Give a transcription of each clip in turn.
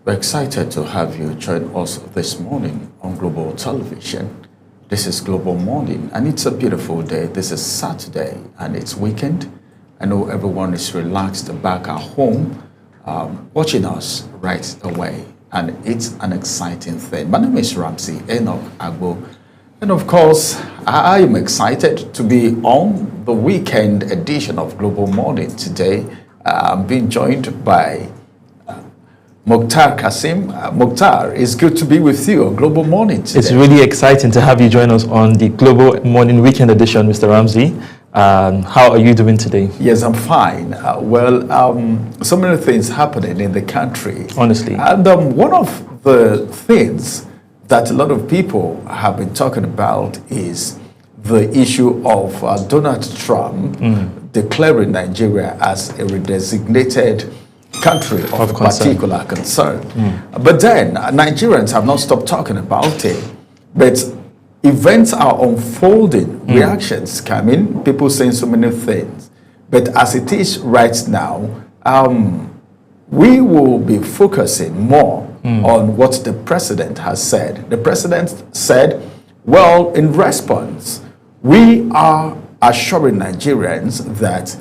We're excited to have you join us this morning on Global Television. This is Global Morning, and it's a beautiful day. This is Saturday, and it's weekend. I know everyone is relaxed back at home, watching us right away, and it's an exciting thing. My name is Ramsey Enoch Agbo, and of course, I am excited to be on the weekend edition of Global Morning today. I'm being joined by Mukhtar Kasim. Mukhtar, it's good to be with you on Global Morning today. It's really exciting to have you join us on the Global Morning Weekend Edition, Mr. Ramsey. How are you doing today? Yes, I'm fine. So many things happening in the country. Honestly. And one of the things that a lot of people have been talking about is the issue of Donald Trump declaring Nigeria as a redesignated country of particular concern. But then Nigerians have not stopped talking about it. But events are unfolding, reactions coming, people saying so many things. But as it is right now, we will be focusing more on what the president has said. The president said, well, in response, we are assuring Nigerians that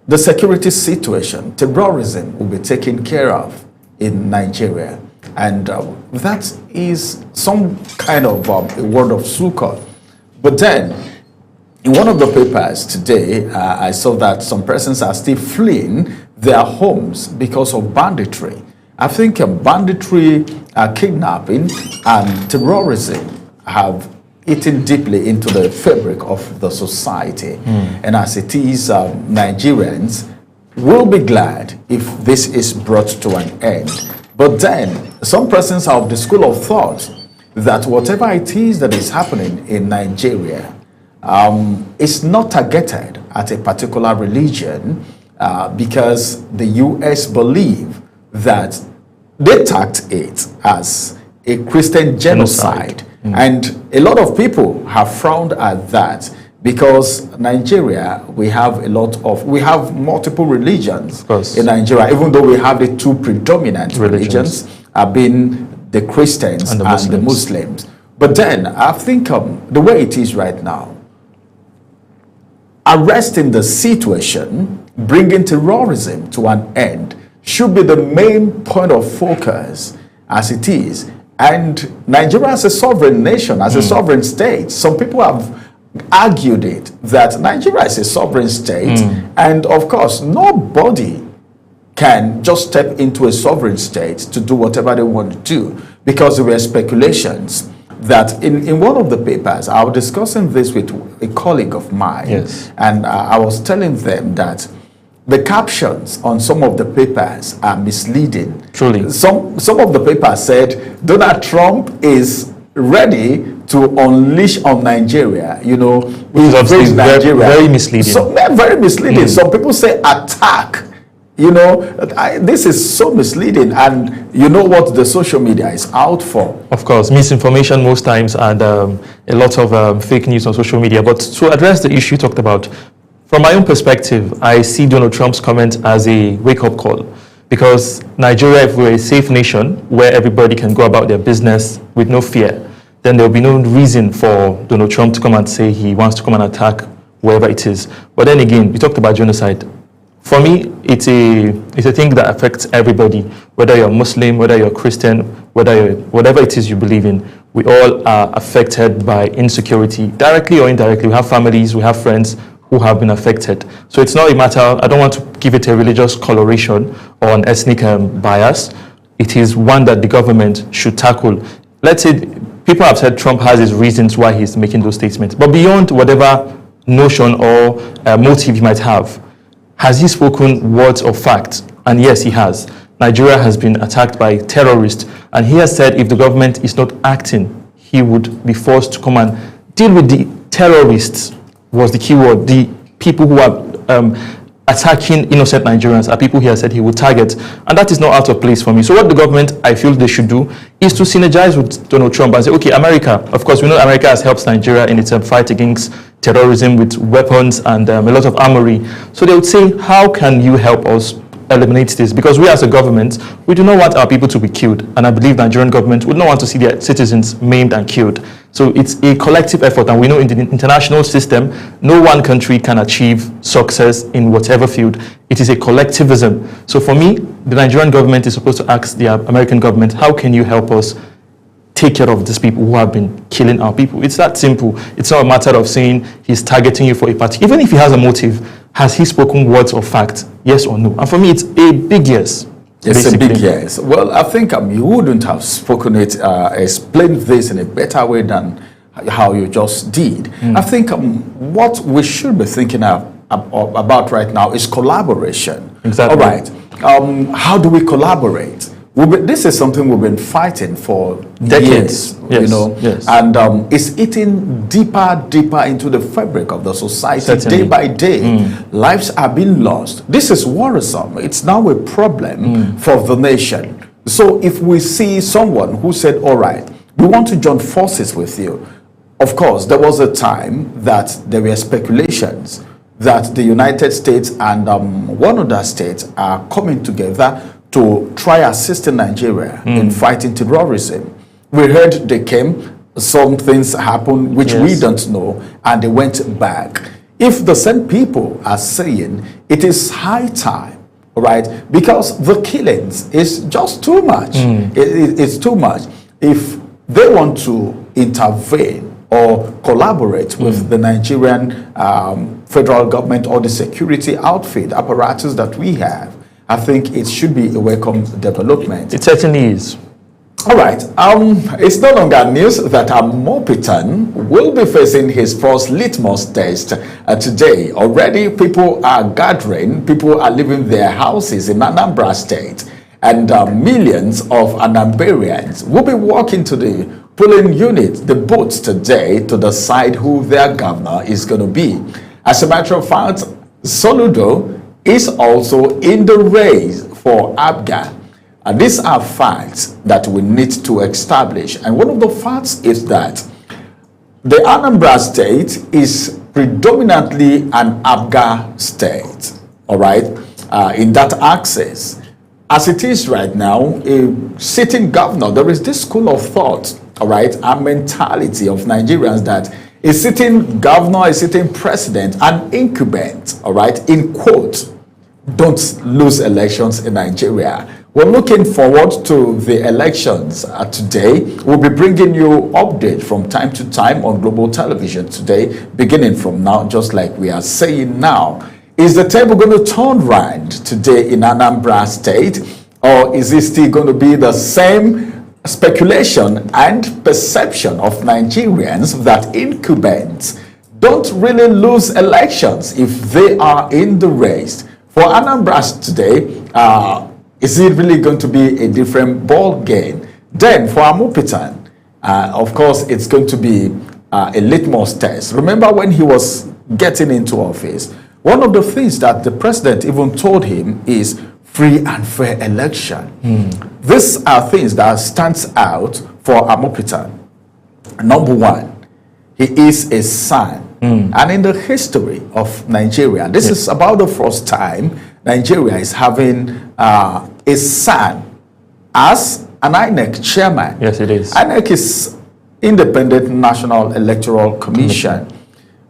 the security situation, terrorism, will be taken care of in Nigeria. And that is some kind of a word of succor. But then, in one of the papers today, I saw that some persons are still fleeing their homes because of banditry. I think banditry, kidnapping, and terrorism have eaten deeply into the fabric of the society. And as it is, Nigerians will be glad if this is brought to an end. But then, some persons are of the school of thought that whatever it is that is happening in Nigeria is not targeted at a particular religion because the US believe that they tagged it as a Christian genocide. And a lot of people have frowned at that because Nigeria, we have multiple religions in Nigeria, even though we have the two predominant religions being the Christians and the Muslims. But then I think the way it is right now, arresting the situation, bringing terrorism to an end should be the main point of focus as it is. And Nigeria as a sovereign nation, as a sovereign state, some people have argued it, that Nigeria is a sovereign state, and of course, nobody can just step into a sovereign state to do whatever they want to do, because there were speculations that in one of the papers, I was discussing this with a colleague of mine, and I was telling them that the captions on some of the papers are misleading. Truly. Some of the papers said Donald Trump is ready to unleash on Nigeria, which is Nigeria. Very misleading. So, very misleading. Some people say attack. This is so misleading, and you know what the social media is out for. Of course, misinformation most times, and a lot of fake news on social media. But to address the issue you talked about, from my own perspective, I see Donald Trump's comment as a wake-up call, because Nigeria, if we're a safe nation where everybody can go about their business with no fear, then there will be no reason for Donald Trump to come and say he wants to come and attack wherever it is. But then again, we talked about genocide. For me, it's a thing that affects everybody, whether you're Muslim, whether you're Christian, whatever it is you believe in. We all are affected by insecurity, directly or indirectly. We have families, we have friends who have been affected. So it's not a matter, I don't want to give it a religious coloration or an ethnic bias. It is one that the government should tackle. Let's say people have said Trump has his reasons why he's making those statements, but beyond whatever notion or motive he might have, has he spoken words of fact? And yes, he has. Nigeria has been attacked by terrorists, and he has said if the government is not acting, he would be forced to come and deal with the terrorists, was the key word. The people who are attacking innocent Nigerians are people he has said he would target, and that is not out of place for me. So what the government, I feel they should do, is to synergize with Donald Trump and say, okay, America, of course, we know America has helped Nigeria in its fight against terrorism with weapons and a lot of armory. So they would say, how can you help us eliminate this, because we as a government, we do not want our people to be killed, and I believe the Nigerian government would not want to see their citizens maimed and killed. So it's a collective effort, and we know in the international system, no one country can achieve success in whatever field. It is a collectivism. So for me, the Nigerian government is supposed to ask the American government, how can you help us take care of these people who have been killing our people? It's that simple. It's not a matter of saying he's targeting you for a party. Even if he has a motive, has he spoken words of fact? Yes or no? And for me, it's a big yes. It's basically a big yes. Well, I think you wouldn't have spoken it, explained this in a better way than how you just did. I think what we should be thinking about right now is collaboration. Exactly. All right. How do we collaborate? This is something we've been fighting for decades, years, you know, and it's eating deeper into the fabric of the society. Certainly. Day by day. Lives are being lost. This is worrisome. It's now a problem for the nation. So if we see someone who said, all right, we want to join forces with you. Of course, there was a time that there were speculations that the United States and one other state are coming together to try assisting Nigeria in fighting terrorism. We heard they came, some things happened which we don't know, and they went back. If the same people are saying it is high time, all right, because the killings is just too much. It's too much. If they want to intervene or collaborate with the Nigerian federal government or the security outfit apparatus that we have, I think it should be a welcome development. It certainly is. All right. It's no longer news that Amopitan will be facing his first litmus test today. Already, people are gathering. People are leaving their houses in Anambra State. And millions of Anambarians will be walking to the polling unit, the booths today, to decide who their governor is going to be. As a matter of fact, Soludo is also in the race for APGA. And these are facts that we need to establish. And one of the facts is that the Anambra State is predominantly an APGA state, all right, in that axis. As it is right now, a sitting governor, there is this school of thought, all right, a mentality of Nigerians that a sitting governor, a sitting president, an incumbent, all right, in quote, don't lose elections in Nigeria. We're looking forward to the elections today. We'll be bringing you updates from time to time on global television today, beginning from now, just like we are saying now. Is the table going to turn round today in Anambra State, or is it still going to be the same speculation and perception of Nigerians that incumbents don't really lose elections if they are in the race? For Anambra today, is it really going to be a different ball game? Then for Amopitan, of course, it's going to be a litmus test. Remember when he was getting into office, one of the things that the president even told him is free and fair election. These are things that stands out for Amopitan. Number one, he is a son. And in the history of Nigeria, this is about the first time Nigeria is having a son as an INEC chairman. Yes, it is. INEC is Independent National Electoral Commission.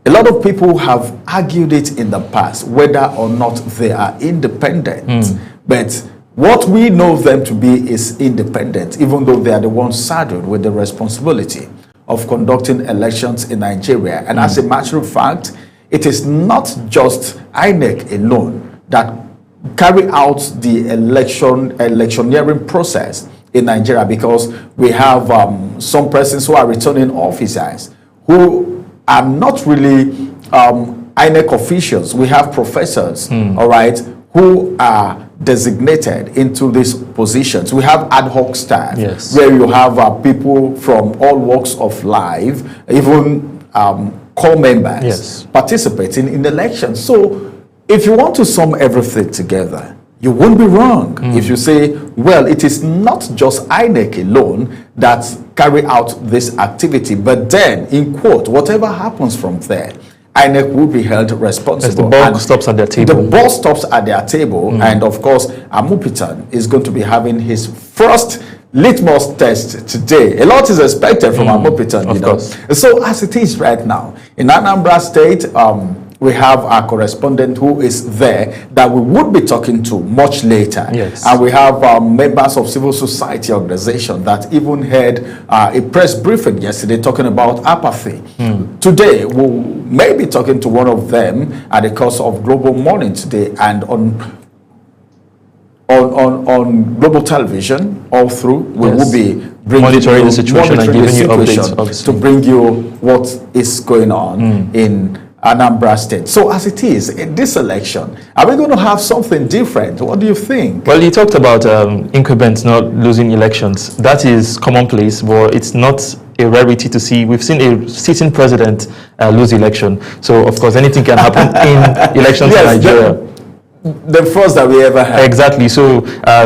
A lot of people have argued it in the past, whether or not they are independent. But what we know them to be is independent, even though they are the ones saddled with the responsibility of conducting elections in Nigeria. And as a matter of fact, it is not just INEC alone that carry out the electioneering process in Nigeria, because we have some persons who are returning officers who are not really INEC officials. We have professors, all right, who are designated into these positions. We have ad hoc staff, where you have people from all walks of life, even core members participating in elections. So if you want to sum everything together, you won't be wrong if you say, well, it is not just INEC alone that carry out this activity, but then, in quote, whatever happens from there, INEC will be held responsible. The ball stops at their table. The ball stops at their table, and of course, Amupitan is going to be having his first litmus test today. A lot is expected from Amupitan, of course. So as it is right now, in Anambra State, we have our correspondent who is there that we would be talking to much later. Yes. And we have members of civil society organization that even had a press briefing yesterday talking about apathy. Today, we may be talking to one of them at the course of Global Morning today and on global television all through. We will be monitoring the situation and giving you updates to bring you what is going on in Anambra State. So as it is, in this election, are we going to have something different? What do you think? Well, you talked about incumbents not losing elections. That is commonplace, but it's not a rarity to see. We've seen a sitting president lose election. So, of course, anything can happen in elections in Nigeria. The first that we ever had. Exactly. So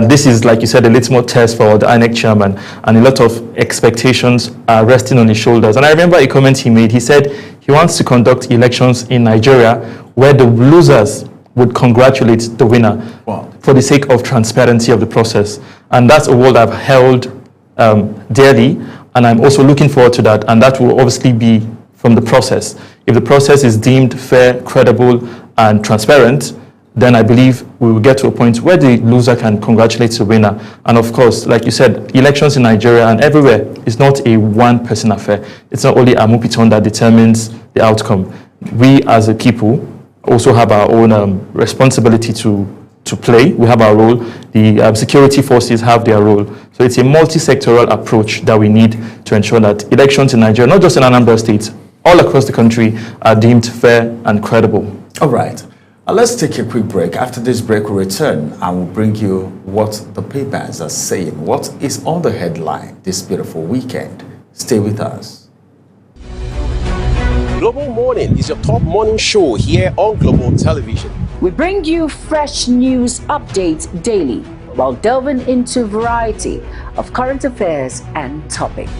this is, like you said, a litmus test for the INEC chairman, and a lot of expectations are resting on his shoulders. And I remember a comment he made. He said he wants to conduct elections in Nigeria where the losers would congratulate the winner for the sake of transparency of the process. And that's a word I've held dearly, and I'm also looking forward to that. And that will obviously be from the process. If the process is deemed fair, credible, and transparent, then I believe we will get to a point where the loser can congratulate the winner. And of course, like you said, elections in Nigeria and everywhere is not a one-person affair. It's not only Amupitan that determines the outcome. We as a people also have our own responsibility to play. We have our role. The security forces have their role. So it's a multi-sectoral approach that we need to ensure that elections in Nigeria, not just in Anambra State, all across the country, are deemed fair and credible. All right. Let's take a quick break. After this break, we'll return and we'll bring you what the papers are saying. What is on the headline this beautiful weekend? Stay with us. Global Morning is your top morning show here on Global Television. We bring you fresh news updates daily while delving into a variety of current affairs and topics.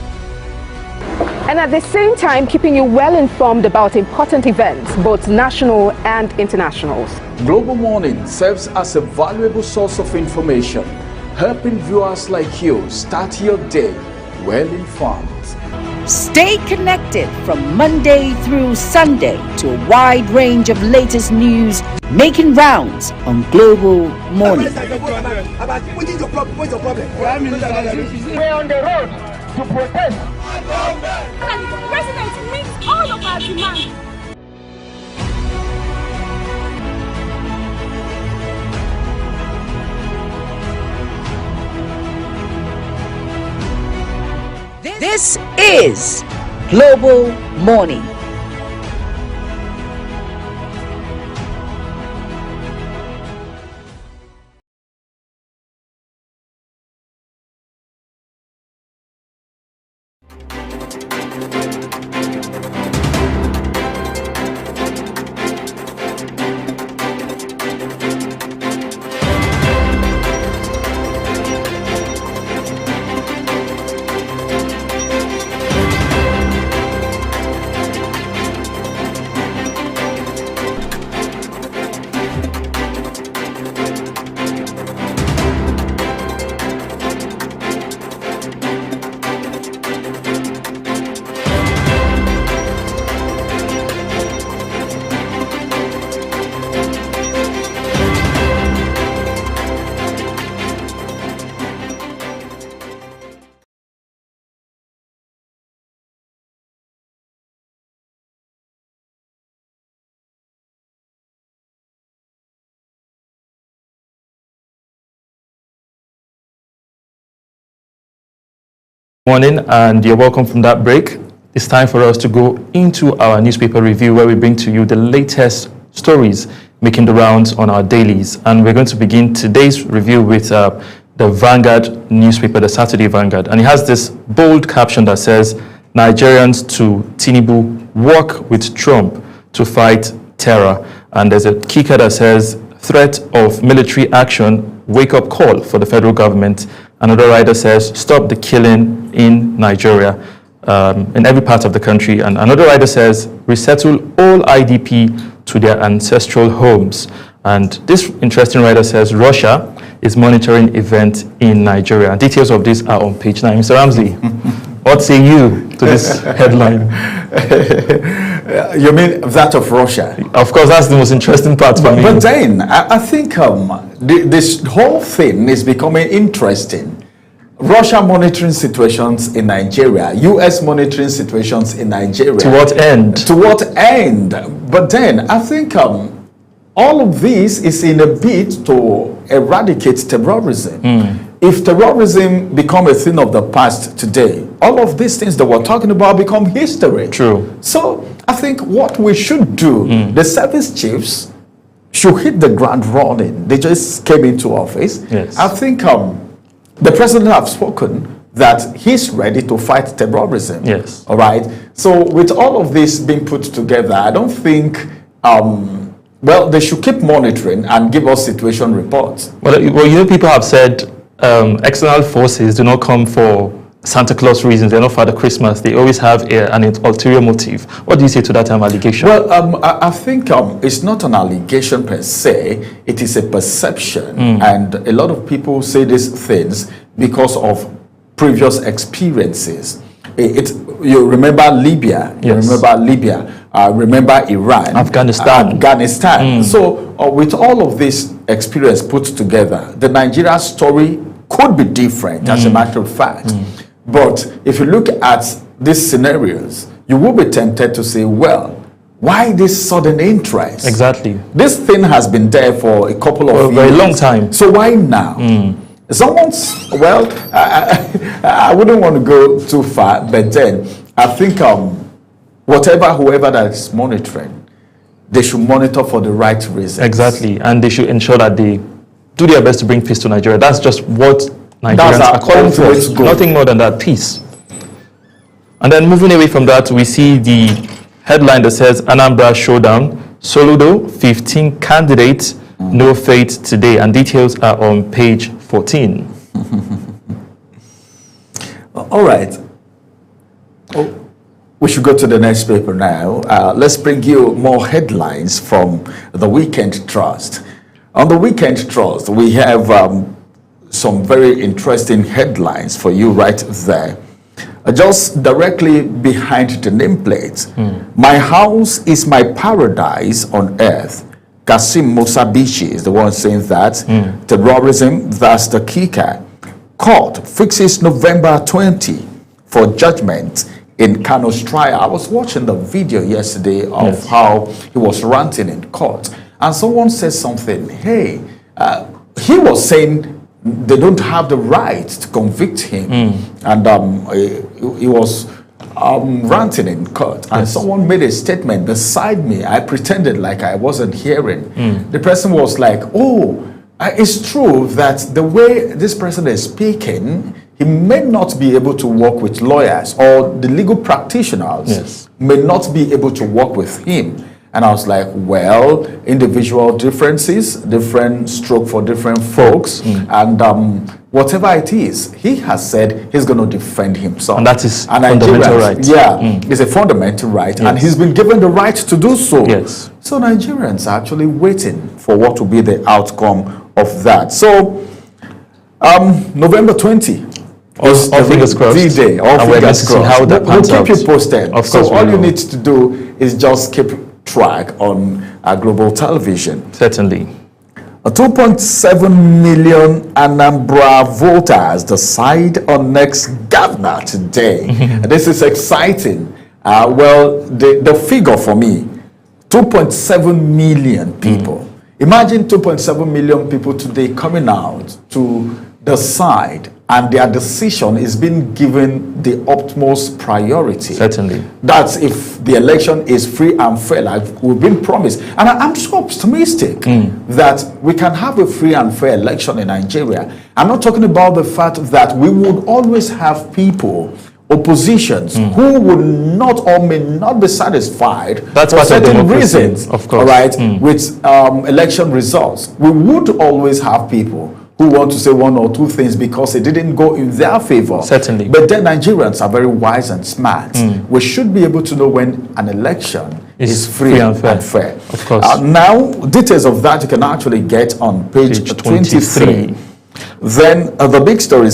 And at the same time, keeping you well informed about important events, both national and internationals. Global Morning serves as a valuable source of information, helping viewers like you start your day well informed. Stay connected from Monday through Sunday to a wide range of latest news making rounds on Global Morning. We're on the road to protest. And the president meets all of our demands. This is Global Morning. Morning, and you're welcome from that break. It's time for us to go into our newspaper review, where we bring to you the latest stories making the rounds on our dailies. And we're going to begin today's review with the Vanguard newspaper, the Saturday Vanguard. And it has this bold caption that says, Nigerians to Tinubu work with Trump to fight terror. And there's a kicker that says, threat of military action, wake-up call for the federal government. Another writer says, stop the killing in Nigeria. in every part of the country. And another writer says, resettle all IDP to their ancestral homes. And this interesting writer says, Russia is monitoring events in Nigeria. And details of this are on page 9. Mr. Ramsey, what say you to this headline? You mean that of Russia? Of course, that's the most interesting part for me. But then, I think this whole thing is becoming interesting. Russia monitoring situations in Nigeria, US monitoring situations in Nigeria. To what end? To what end? But then, I think all of this is in a bid to eradicate terrorism. If terrorism become a thing of the past today, all of these things that we're talking about become history. True. So I think what we should do, the service chiefs should hit the ground running. They just came into office. Yes. I think the president has spoken that he's ready to fight terrorism. Yes. All right. So with all of this being put together, I don't think well, they should keep monitoring and give us situation reports. Well, you know, people have said external forces do not come for Santa Claus reasons. They're not Father Christmas. They always have an ulterior motive. What do you say to that allegation? Well, I think it's not an allegation per se. It is a perception. And a lot of people say these things because of previous experiences. You remember Libya. You remember Libya. Remember Iran. Afghanistan. So with all of this experience put together, the Nigeria story could be different, as a matter of fact. But if you look at these scenarios, you will be tempted to say, well, why this sudden interest? Exactly. This thing has been there for a couple of years. For a very long time. So why now? Someone's, well, I wouldn't want to go too far, but then I think whoever that is monitoring, they should monitor for the right reasons. Exactly. And they should ensure that they do their best to bring peace to Nigeria. That's just what Nigerians are calling for. Nothing more than that, peace. And then moving away from that, we see the headline that says Anambra Showdown, Soludo, 15 candidates, no fate today. And details are on page 14. All right. We should go to the next paper now. Let's bring you more headlines from the Weekend Trust. On the Weekend Trust, we have some very interesting headlines for you right there. Just directly behind the nameplate, my house is my paradise on earth. Kasim Musabishi is the one saying that. Terrorism, that's the kicker. Court fixes November 20 for judgment in Kano's trial. I was watching the video yesterday of how he was ranting in court. And someone said something, hey, he was saying they don't have the right to convict him. And he was ranting in court. And someone made a statement beside me. I pretended like I wasn't hearing. The person was like, oh, it's true that the way this person is speaking, he may not be able to work with lawyers, or the legal practitioners may not be able to work with him. And I was like, well, individual differences, different stroke for different folks, and whatever it is, he has said he's going to defend himself. And that is fundamental right. Yeah, it's a fundamental right, and he's been given the right to do so. Yes. So Nigerians are actually waiting for what will be the outcome of that. So, November 20. All fingers crossed. D-Day. All and fingers crossed. See how that pans we'll keep you posted. Of course. So all you need to do is just keep track on Global Television. Certainly. 2.7 million Anambra voters decide on next governor today. This is exciting. Well, the figure for me, 2.7 million people. Imagine 2.7 million people today coming out to decide, and their decision is being given the utmost priority. Certainly. That's if the election is free and fair, like we've been promised. And I'm so optimistic that we can have a free and fair election in Nigeria. I'm not talking about the fact that we would always have people, oppositions, who would not or may not be satisfied for certain reasons, of course. All right, with election results. We would always have people who want to say one or two things because it didn't go in their favor. Certainly. But then Nigerians are very wise and smart. We should be able to know when an election is free and fair. Of course. Now, details of that you can actually get on page 23. Then the big story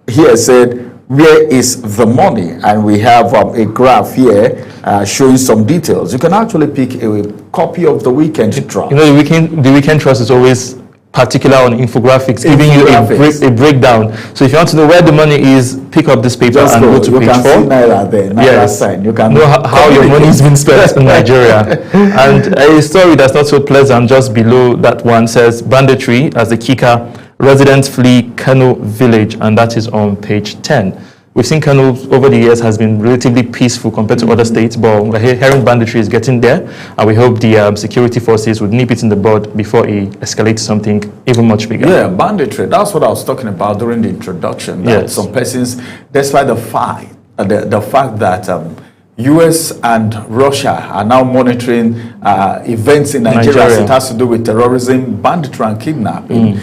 here said, where is the money? And we have a graph here showing some details. You can actually pick a copy of the Weekend Trust. You know, the Weekend Trust is always particular on infographics, giving you a breakdown. So if you want to know where the money is, pick up this paper and go to page 4. You can see Naira there, Naira sign. You can know how your money has been spent in Nigeria. And a story that's not so pleasant just below that one says, banditry as the kicker, residents flee Kano village, and that is on page 10. We've seen Kano over the years has been relatively peaceful compared to other states, but we're hearing banditry is getting there, and we hope the security forces would nip it in the bud before it escalates something even much bigger. Yeah, banditry. That's what I was talking about during the introduction. That some persons, despite the fact that US and Russia are now monitoring events in Nigeria as it has to do with terrorism, banditry and kidnapping.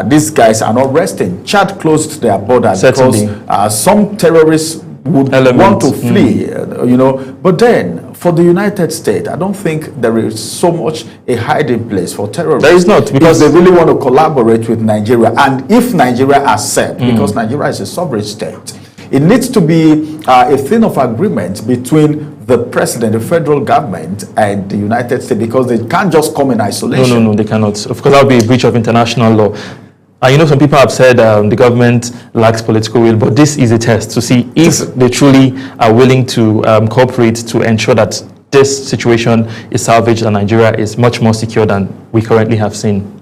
These guys are not resting. Chad closed their border because some terrorists would want to flee, you know. But then, for the United States, I don't think there is so much a hiding place for terrorists. There is not, because they really want to collaborate with Nigeria. And if Nigeria accepts, because Nigeria is a sovereign state, it needs to be a thing of agreement between the president, the federal government, and the United States, because they can't just come in isolation. No, they cannot. Of course, that would be a breach of international law. And you know, some people have said the government lacks political will, but this is a test to see if they truly are willing to cooperate to ensure that this situation is salvaged and Nigeria is much more secure than we currently have seen.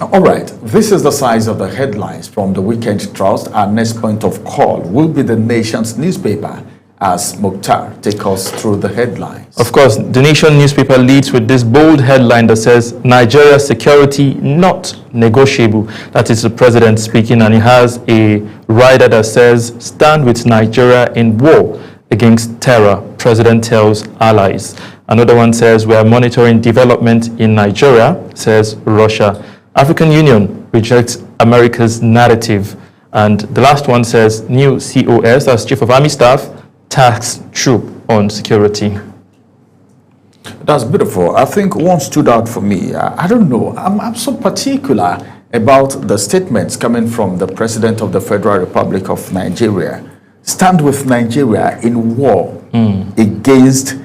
All right, this is the size of the headlines from the Weekend Trust. Our next point of call will be the Nation's newspaper, as Mukhtar take us through the headlines. Of course, the Nation newspaper leads with this bold headline that says, Nigeria's security not negotiable. That is the president speaking, and he has a rider that says, stand with Nigeria in war against terror, president tells allies. Another one says, we are monitoring development in Nigeria, says Russia. African Union rejects America's narrative. And the last one says, new COS, that's Chief of Army Staff, tax troop on security. That's beautiful. I think one stood out for me. I don't know. I'm so particular about the statements coming from the President of the Federal Republic of Nigeria. Stand with Nigeria in war against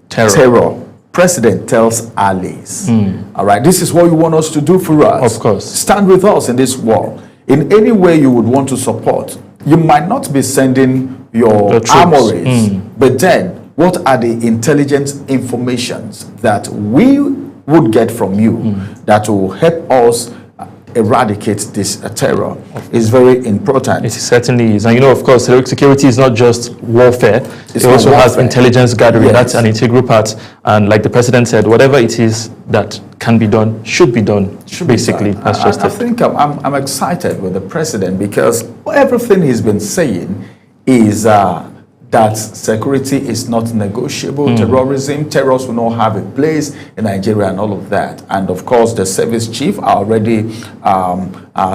terror. President tells allies. All right, this is what you want us to do for us. Of course. Stand with us in this war. In any way you would want to support. You might not be sending your armories, but then what are the intelligence informations that we would get from you that will help us eradicate this terror is very important. It certainly is. And you know, of course, security is not just warfare. It also has intelligence gathering. That's an integral part. And like the president said, whatever it is that can be done, should be done, basically. That's just it. I think I'm excited with the president because everything he's been saying is that security is not negotiable. Terrorists will not have a place in Nigeria and all of that. And of course, the service chief are already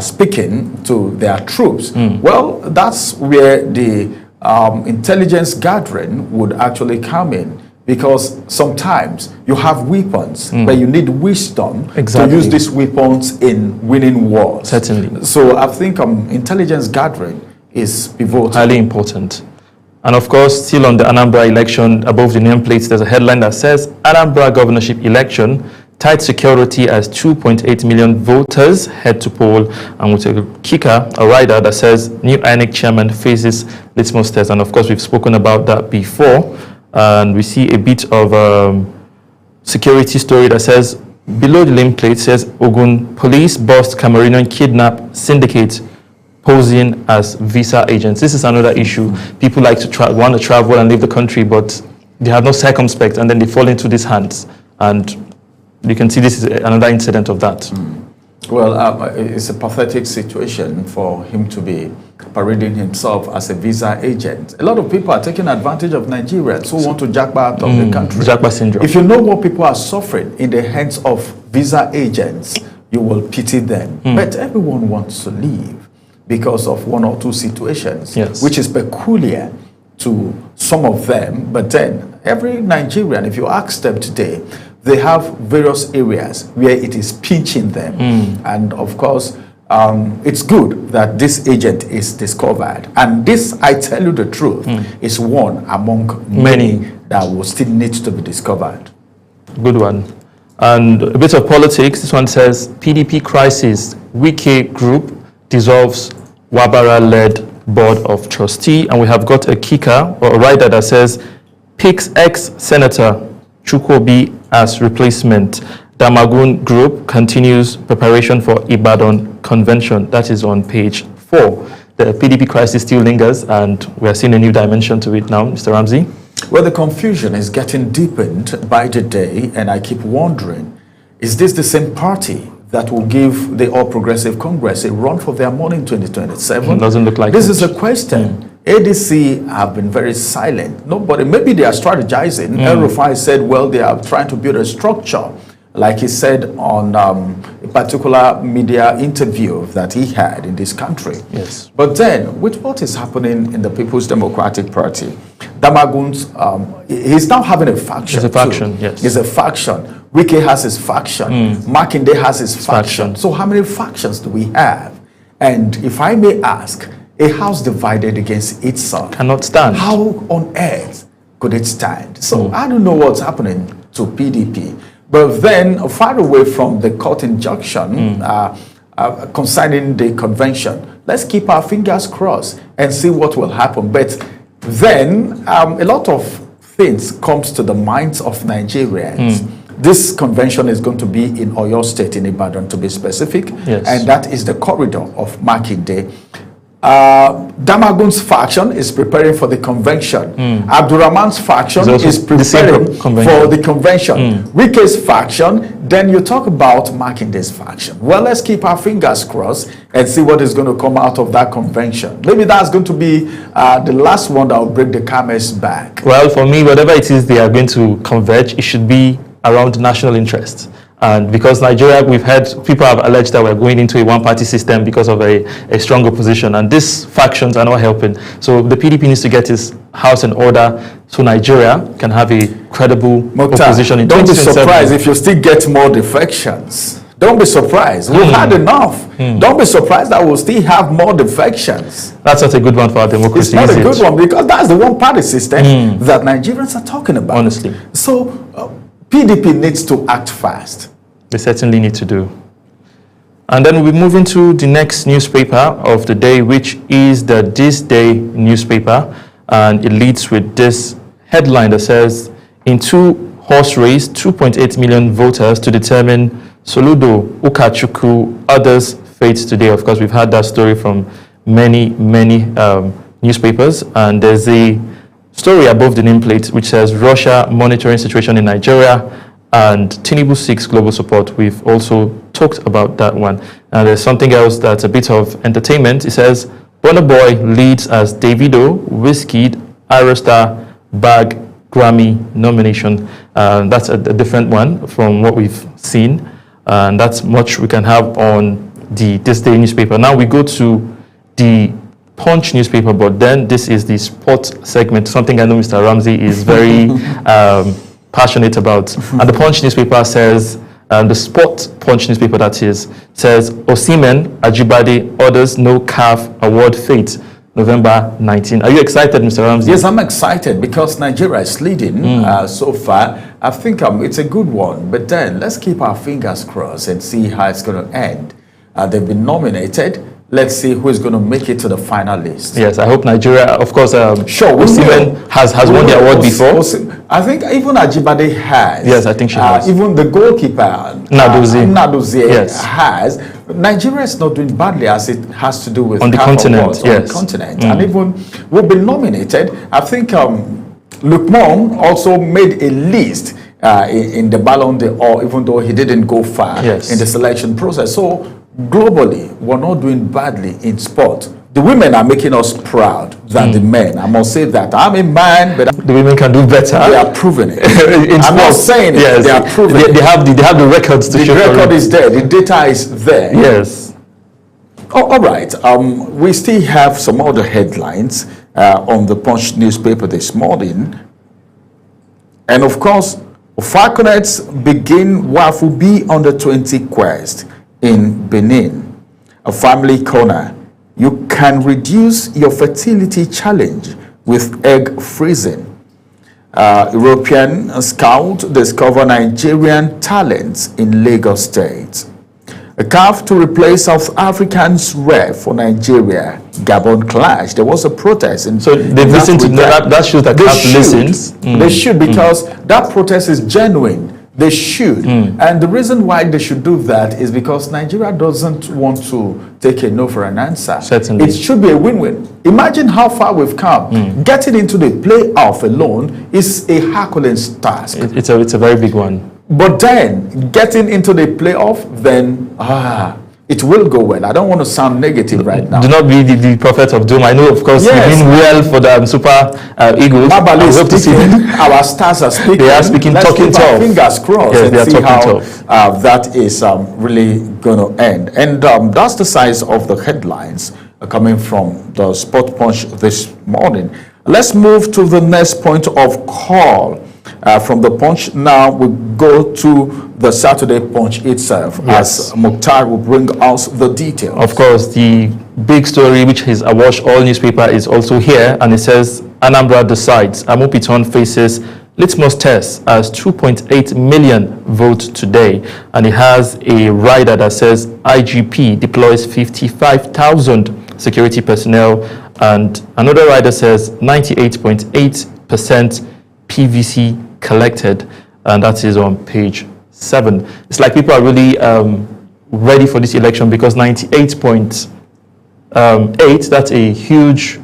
speaking to their troops. Well, that's where the intelligence gathering would actually come in. Because sometimes you have weapons, but you need wisdom to use these weapons in winning wars. Certainly. So I think intelligence gathering is pivotal. Highly important. And of course, still on the Anambra election, above the nameplates, there's a headline that says, Anambra governorship election, tight security as 2.8 million voters head to poll. And with a kicker, a rider that says, new INEC chairman faces litmus test. And of course, we've spoken about that before. And we see a bit of security story that says, below the nameplate says, Ogun police bust Cameroonian kidnap syndicate posing as visa agents. This is another issue. People like to want to travel and leave the country, but they have no circumspect, and then they fall into these hands. And you can see this is another incident of that. Well, it's a pathetic situation for him to be parading himself as a visa agent. A lot of people are taking advantage of Nigerians who want to jackpot out of the country. Jackpot syndrome. If you know what people are suffering in the hands of visa agents, you will pity them. But everyone wants to leave because of one or two situations, which is peculiar to some of them. But then every Nigerian, if you ask them today, they have various areas where it is pinching them. And of course, it's good that this agent is discovered. And this, I tell you the truth, is one among many that will still need to be discovered. Good one. And a bit of politics. This one says, PDP crisis, Wike Group dissolves Wabara-led board of trustee. And we have got a kicker, or a rider that says, picks ex-Senator Chukwuobi as replacement. Damagun Group continues preparation for Ibadan Convention. That is on page 4. The PDP crisis still lingers, and we are seeing a new dimension to it now, Mr. Ramsey. Well, the confusion is getting deepened by the day, and I keep wondering, is this the same party that will give the All Progressive Congress a run for their money in 2027? Doesn't look like this it. Is a question. ADC have been very silent. Nobody, maybe they are strategizing. El-Rufai said, well, they are trying to build a structure, like he said on a particular media interview that he had in this country. Yes. But then, with what is happening in the People's Democratic Party, Damagun's, he's now having a faction. It's a faction, too. yes. It's a faction. Wike has his faction. Makinde has his faction. So how many factions do we have? And if I may ask, a house divided against itself cannot stand. How on earth could it stand? So I don't know what's happening to PDP. But then, far away from the court injunction concerning the convention, let's keep our fingers crossed and see what will happen. But then, a lot of things comes to the minds of Nigerians. This convention is going to be in Oyo State, in Ibadan, to be specific. Yes. And that is the corridor of Makinde. Damagun's faction is preparing for the convention. Abdurrahman's faction is preparing for the convention. Wike's faction, then you talk about Makinde's faction. Well, let's keep our fingers crossed and see what is going to come out of that convention. Maybe that's going to be the last one that will break the camel's back. Well, for me, whatever it is they are going to converge, it should be around national interest. And because Nigeria, we've heard people have alleged that we're going into a one-party system because of a strong opposition, and these factions are not helping. So the PDP needs to get its house in order so Nigeria can have a credible opposition in 2027. Don't be surprised if you still get more defections. Don't be surprised. We've had enough. Don't be surprised that we'll still have more defections. That's not a good one for our democracy. It's not a good one, because that's the one-party system that Nigerians are talking about. Honestly. So PDP needs to act fast. They certainly need to do. And then we'll be moving to the next newspaper of the day, which is the This Day newspaper. And it leads with this headline that says, in two-horse race, 2.8 million voters to determine Soludo Ukachukwu, others' fates today. Of course, we've had that story from many newspapers. And there's a story above the nameplate which says Russia monitoring situation in Nigeria and Tinubu seeks global support. We've also talked about that one. And there's something else that's a bit of entertainment. It says Burna Boy leads as Davido, Wizkid, Aerostar bag Grammy nomination. That's a different one from what we've seen. And that's much we can have on the This Day newspaper. Now we go to the Punch newspaper, but then this is the sports segment, something I know Mr. Ramsey is very passionate about. And the Punch newspaper says, the Sport Punch newspaper that is, says Osimhen, Ajibade, others no CAF award fate, November 19. Are you excited, Mr. Ramsey? Yes, I'm excited because Nigeria is leading so far. I think it's a good one, but then let's keep our fingers crossed and see how it's going to end. They've been nominated. Let's see who is going to make it to the final list. Yes, I hope Nigeria, of course, sure, Osimhen has won the award before. I think even Ajibade has. Yes, I think she has. Even the goalkeeper, Nadozie, has. Nigeria is not doing badly as it has to do with on the continent. On the continent. And even we've been nominated. I think Lukman also made a list in the Ballon d'Or, even though he didn't go far in the selection process. So globally, we're not doing badly in sport the women are making us proud than the men. I must say that. I'm a man, but The women can do better. they are proving it. In I'm not sports, saying it. yes, They are proving it. they have the records to The show for record it. is there. The data is there. Yes. Oh, all right. We still have some other headlines on the Punch newspaper this morning. And of course, falconets begin Wafubi under 20 quest in Benin. A family corner. You can reduce your fertility challenge with egg freezing. European scout discover Nigerian talents in Lagos State. A CAF to replace South African's ref for Nigeria. Gabon clash. There was a protest. So they've listened to that shows that CAF listens. They should, because that protest is genuine. They should. And the reason why they should do that is because Nigeria doesn't want to take a no for an answer. Certainly. It should be a win-win. Imagine how far we've come. Getting into the playoff alone is a Herculean task. It's a very big one. But then, getting into the playoff, then, it will go well. I don't want to sound negative right now. Do not be the prophet of doom. I know, of course, Yes. you've been well for the Super Eagles. Mabale I is hope to see speaking. them. Our stars are speaking. They are speaking, Let's talking keep our tough. fingers crossed Yes, they are and see talking how that is really going to end. And that's the size of the headlines coming from the Sport Punch this morning. Let's move to the next point of call. From the Punch now, we go to the Saturday Punch itself, Yes. as Mukhtar will bring us the details. Of course, the big story, which is awash all newspaper, is also here, and it says Anambra decides Amopiton faces litmus test as 2.8 million vote today, and it has a rider that says IGP deploys 55,000 security personnel, and another rider says 98.8% PVC collected, and that is on page 7. It's like people are really ready for this election because 98.8, that's a huge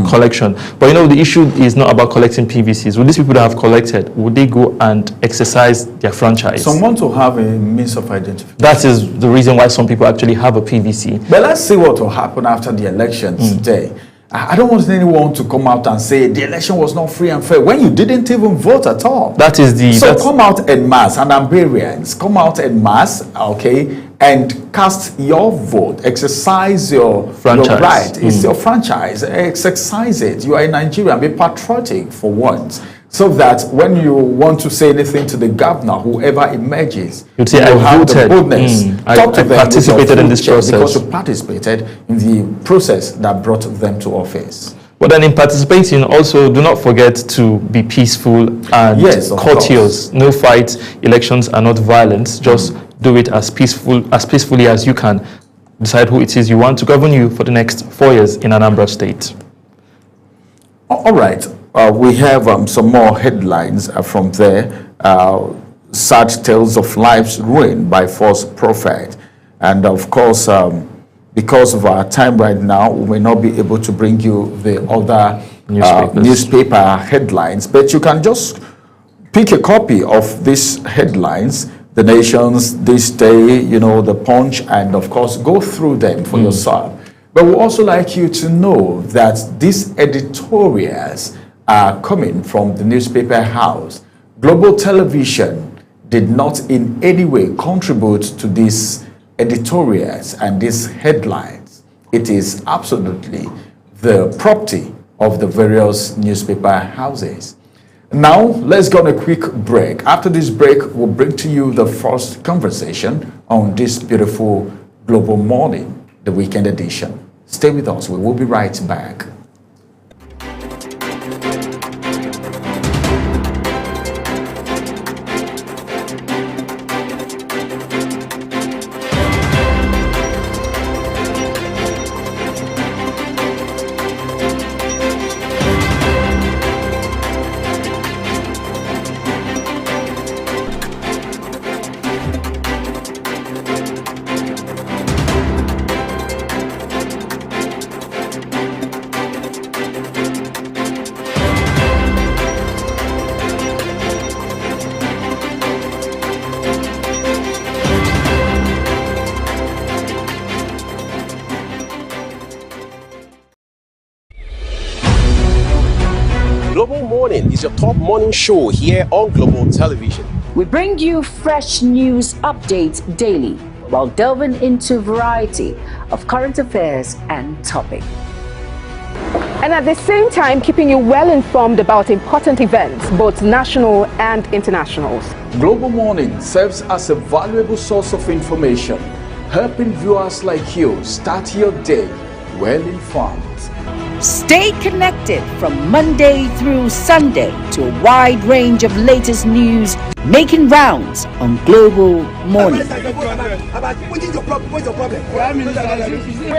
collection. But you know, the issue is not about collecting PVCs. Would these people that have collected, would they go and exercise their franchise? Some want to have a means of identification. That is the reason why some people actually have a PVC. But let's see what will happen after the election today. I don't want anyone to come out and say the election was not free and fair when you didn't even vote at all. That is the... So come out en masse, and Ambarians, come out en masse, okay, and cast your vote, exercise your Franchise. right. It's your franchise, exercise it. You are a Nigerian, be patriotic for once. So that when you want to say anything to the governor, whoever emerges, You'd say, you I have voted. the boldness. I Talk to them with your participated in full this chest process. because you participated in the process that brought them to office. But then in participating, also do not forget to be peaceful and Yes, of courteous. No fight. Elections are not violence. Just do it as peacefully as you can. Decide who it is you want to govern you for the next 4 years in Anambra State. All right. We have some more headlines from there. Sad tales of lives ruined by false prophet. And of course, because of our time right now, we may not be able to bring you the other newspaper headlines, but you can just pick a copy of these headlines, The Nations, This Day, you know, The Punch, and of course, go through them for yourself. But we also like you to know that these editorials are coming from the newspaper house. Global Television did not in any way contribute to these editorials and these headlines. It is absolutely the property of the various newspaper houses. Now, let's go on a quick break. After this break, we'll bring to you the first conversation on this beautiful Global Morning, the weekend edition. Stay with us. We will be right back. is your top morning show here on Global Television. We bring you fresh news updates daily while delving into a variety of current affairs and topics. And at the same time, keeping you well informed about important events, both national and international. Global Morning serves as a valuable source of information, helping viewers like you start your day well informed. Stay connected from Monday through Sunday to a wide range of latest news making rounds on Global Morning. We're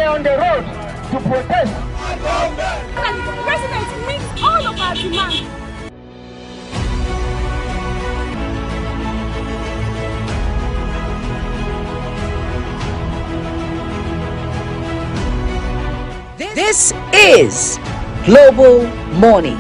on the road to protest. The president meets all of our demands. This is Global Morning.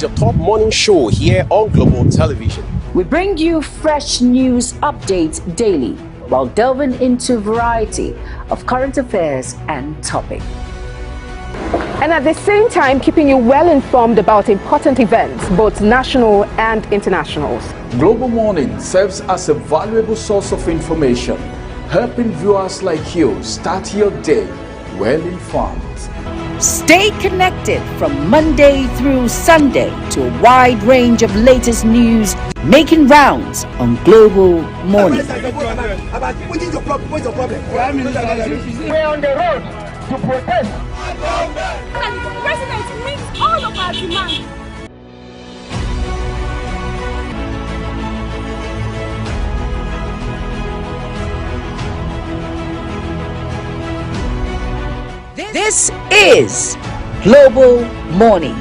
is your top morning show here on Global Television. We bring you fresh news updates daily while delving into a variety of current affairs and topics. And at the same time, keeping you well informed about important events, both national and internationals. Global Morning serves as a valuable source of information, helping viewers like you start your day well informed. Stay connected from Monday through Sunday to a wide range of latest news making rounds on Global Morning. What is your problem? What's your problem? We're on the road to protest. And the president meets all of our demands. This is Global Morning.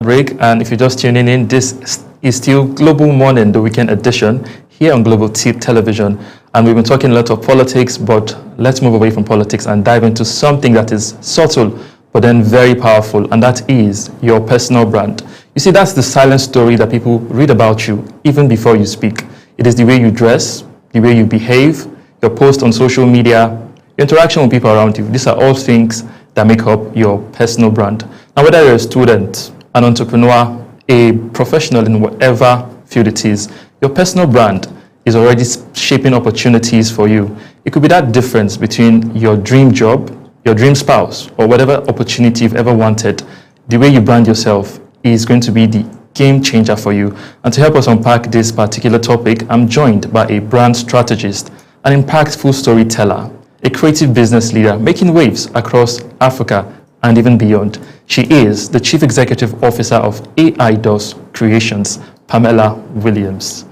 Break, and if you're just tuning in, this is still Global Morning, the weekend edition here on Global Television, and we've been talking a lot of politics, but let's move away from politics and dive into something that is subtle but then very powerful, and that is your personal brand. You see, that's the silent story that people read about you even before you speak. It is the way you dress, the way you behave, your post on social media, your interaction with people around you. These are all things that make up your personal brand. Now, whether you're a student, an entrepreneur, a professional in whatever field it is, your personal brand is already shaping opportunities for you. It could be that difference between your dream job, your dream spouse, or whatever opportunity you've ever wanted. The way you brand yourself is going to be the game changer for you. And to help us unpack this particular topic, I'm joined by a brand strategist, an impactful storyteller, a creative business leader making waves across Africa and even beyond. She is the Chief Executive Officer of AIDOS Creations, Pamela Williams.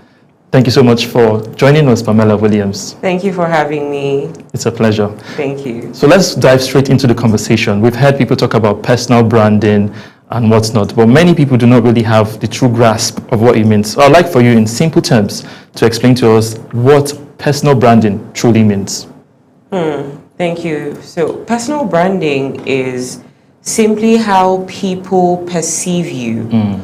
Thank you so much for joining us, Pamela Williams. Thank you for having me. It's a pleasure. Thank you. So let's dive straight into the conversation. We've heard people talk about personal branding and what's not, but many people do not really have the true grasp of what it means. So I'd like for you, in simple terms, to explain to us what personal branding truly means. Thank you. So personal branding is simply how people perceive you,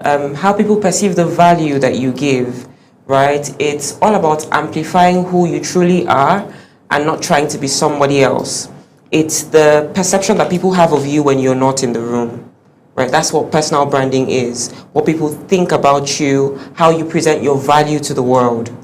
how people perceive the value that you give, right? It's all about amplifying who you truly are and not trying to be somebody else. It's the perception that people have of you when you're not in the room, right? That's what personal branding is. What people think about you, how you present your value to the world.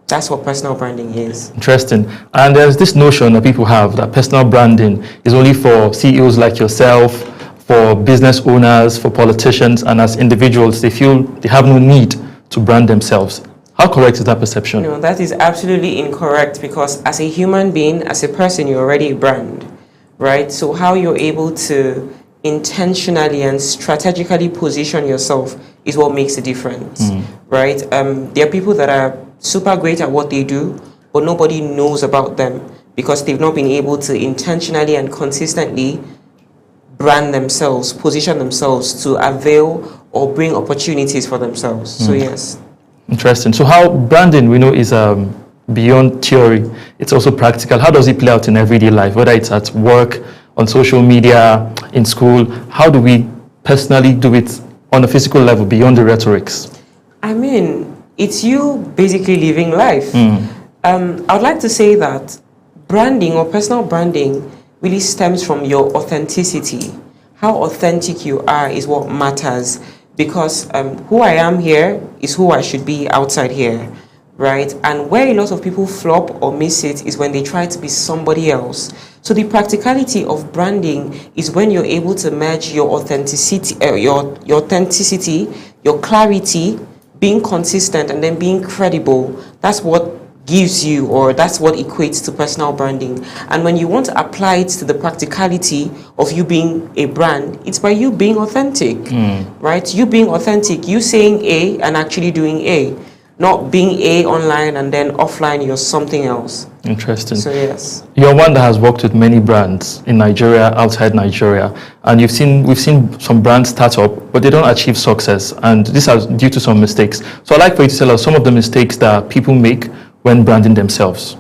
That's what personal branding is. Interesting. And there's this notion that people have that personal branding is only for CEOs like yourself, for business owners, for politicians, and as individuals, they feel they have no need to brand themselves. How correct is that perception? No, that is absolutely incorrect, because as a human being, as a person, you're already a brand, right? So how you're able to intentionally and strategically position yourself is what makes a difference, right? There are people that are super great at what they do, but nobody knows about them because they've not been able to intentionally and consistently brand themselves, position themselves to avail or bring opportunities for themselves. So yes. Interesting. So how branding, we know, is beyond theory. It's also practical. How does it play out in everyday life, whether it's at work, on social media, in school? How do we personally do it on a physical level beyond the rhetorics? I mean, it's you basically living life. I would like to say that branding or personal branding really stems from your authenticity. How authentic you are is what matters, because who I am here is who I should be outside here, right? And where a lot of people flop or miss it is when they try to be somebody else. So the practicality of branding is when you're able to merge your authenticity, your clarity, being consistent, and then being credible. That's what gives you, or that's what equates to personal branding. And when you want to apply it to the practicality of you being a brand, it's by you being authentic, right? You being authentic, you saying A and actually doing A, not being A online and then offline you're something else. Interesting. So yes. You're one that has worked with many brands in Nigeria, outside Nigeria, and we've seen some brands start up, but they don't achieve success, and this is due to some mistakes. So I'd like for you to tell us some of the mistakes that people make when branding themselves.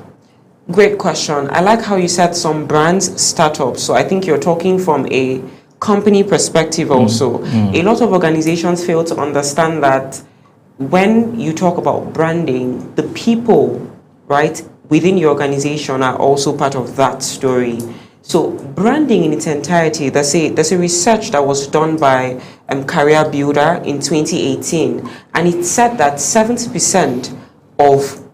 Great question. I like how you said some brands start up. So I think you're talking from a company perspective also. A lot of organizations fail to understand that when you talk about branding, the people, right, within your organization are also part of that story. So branding in its entirety, there's a research that was done by Career Builder in 2018, and it said that 70% of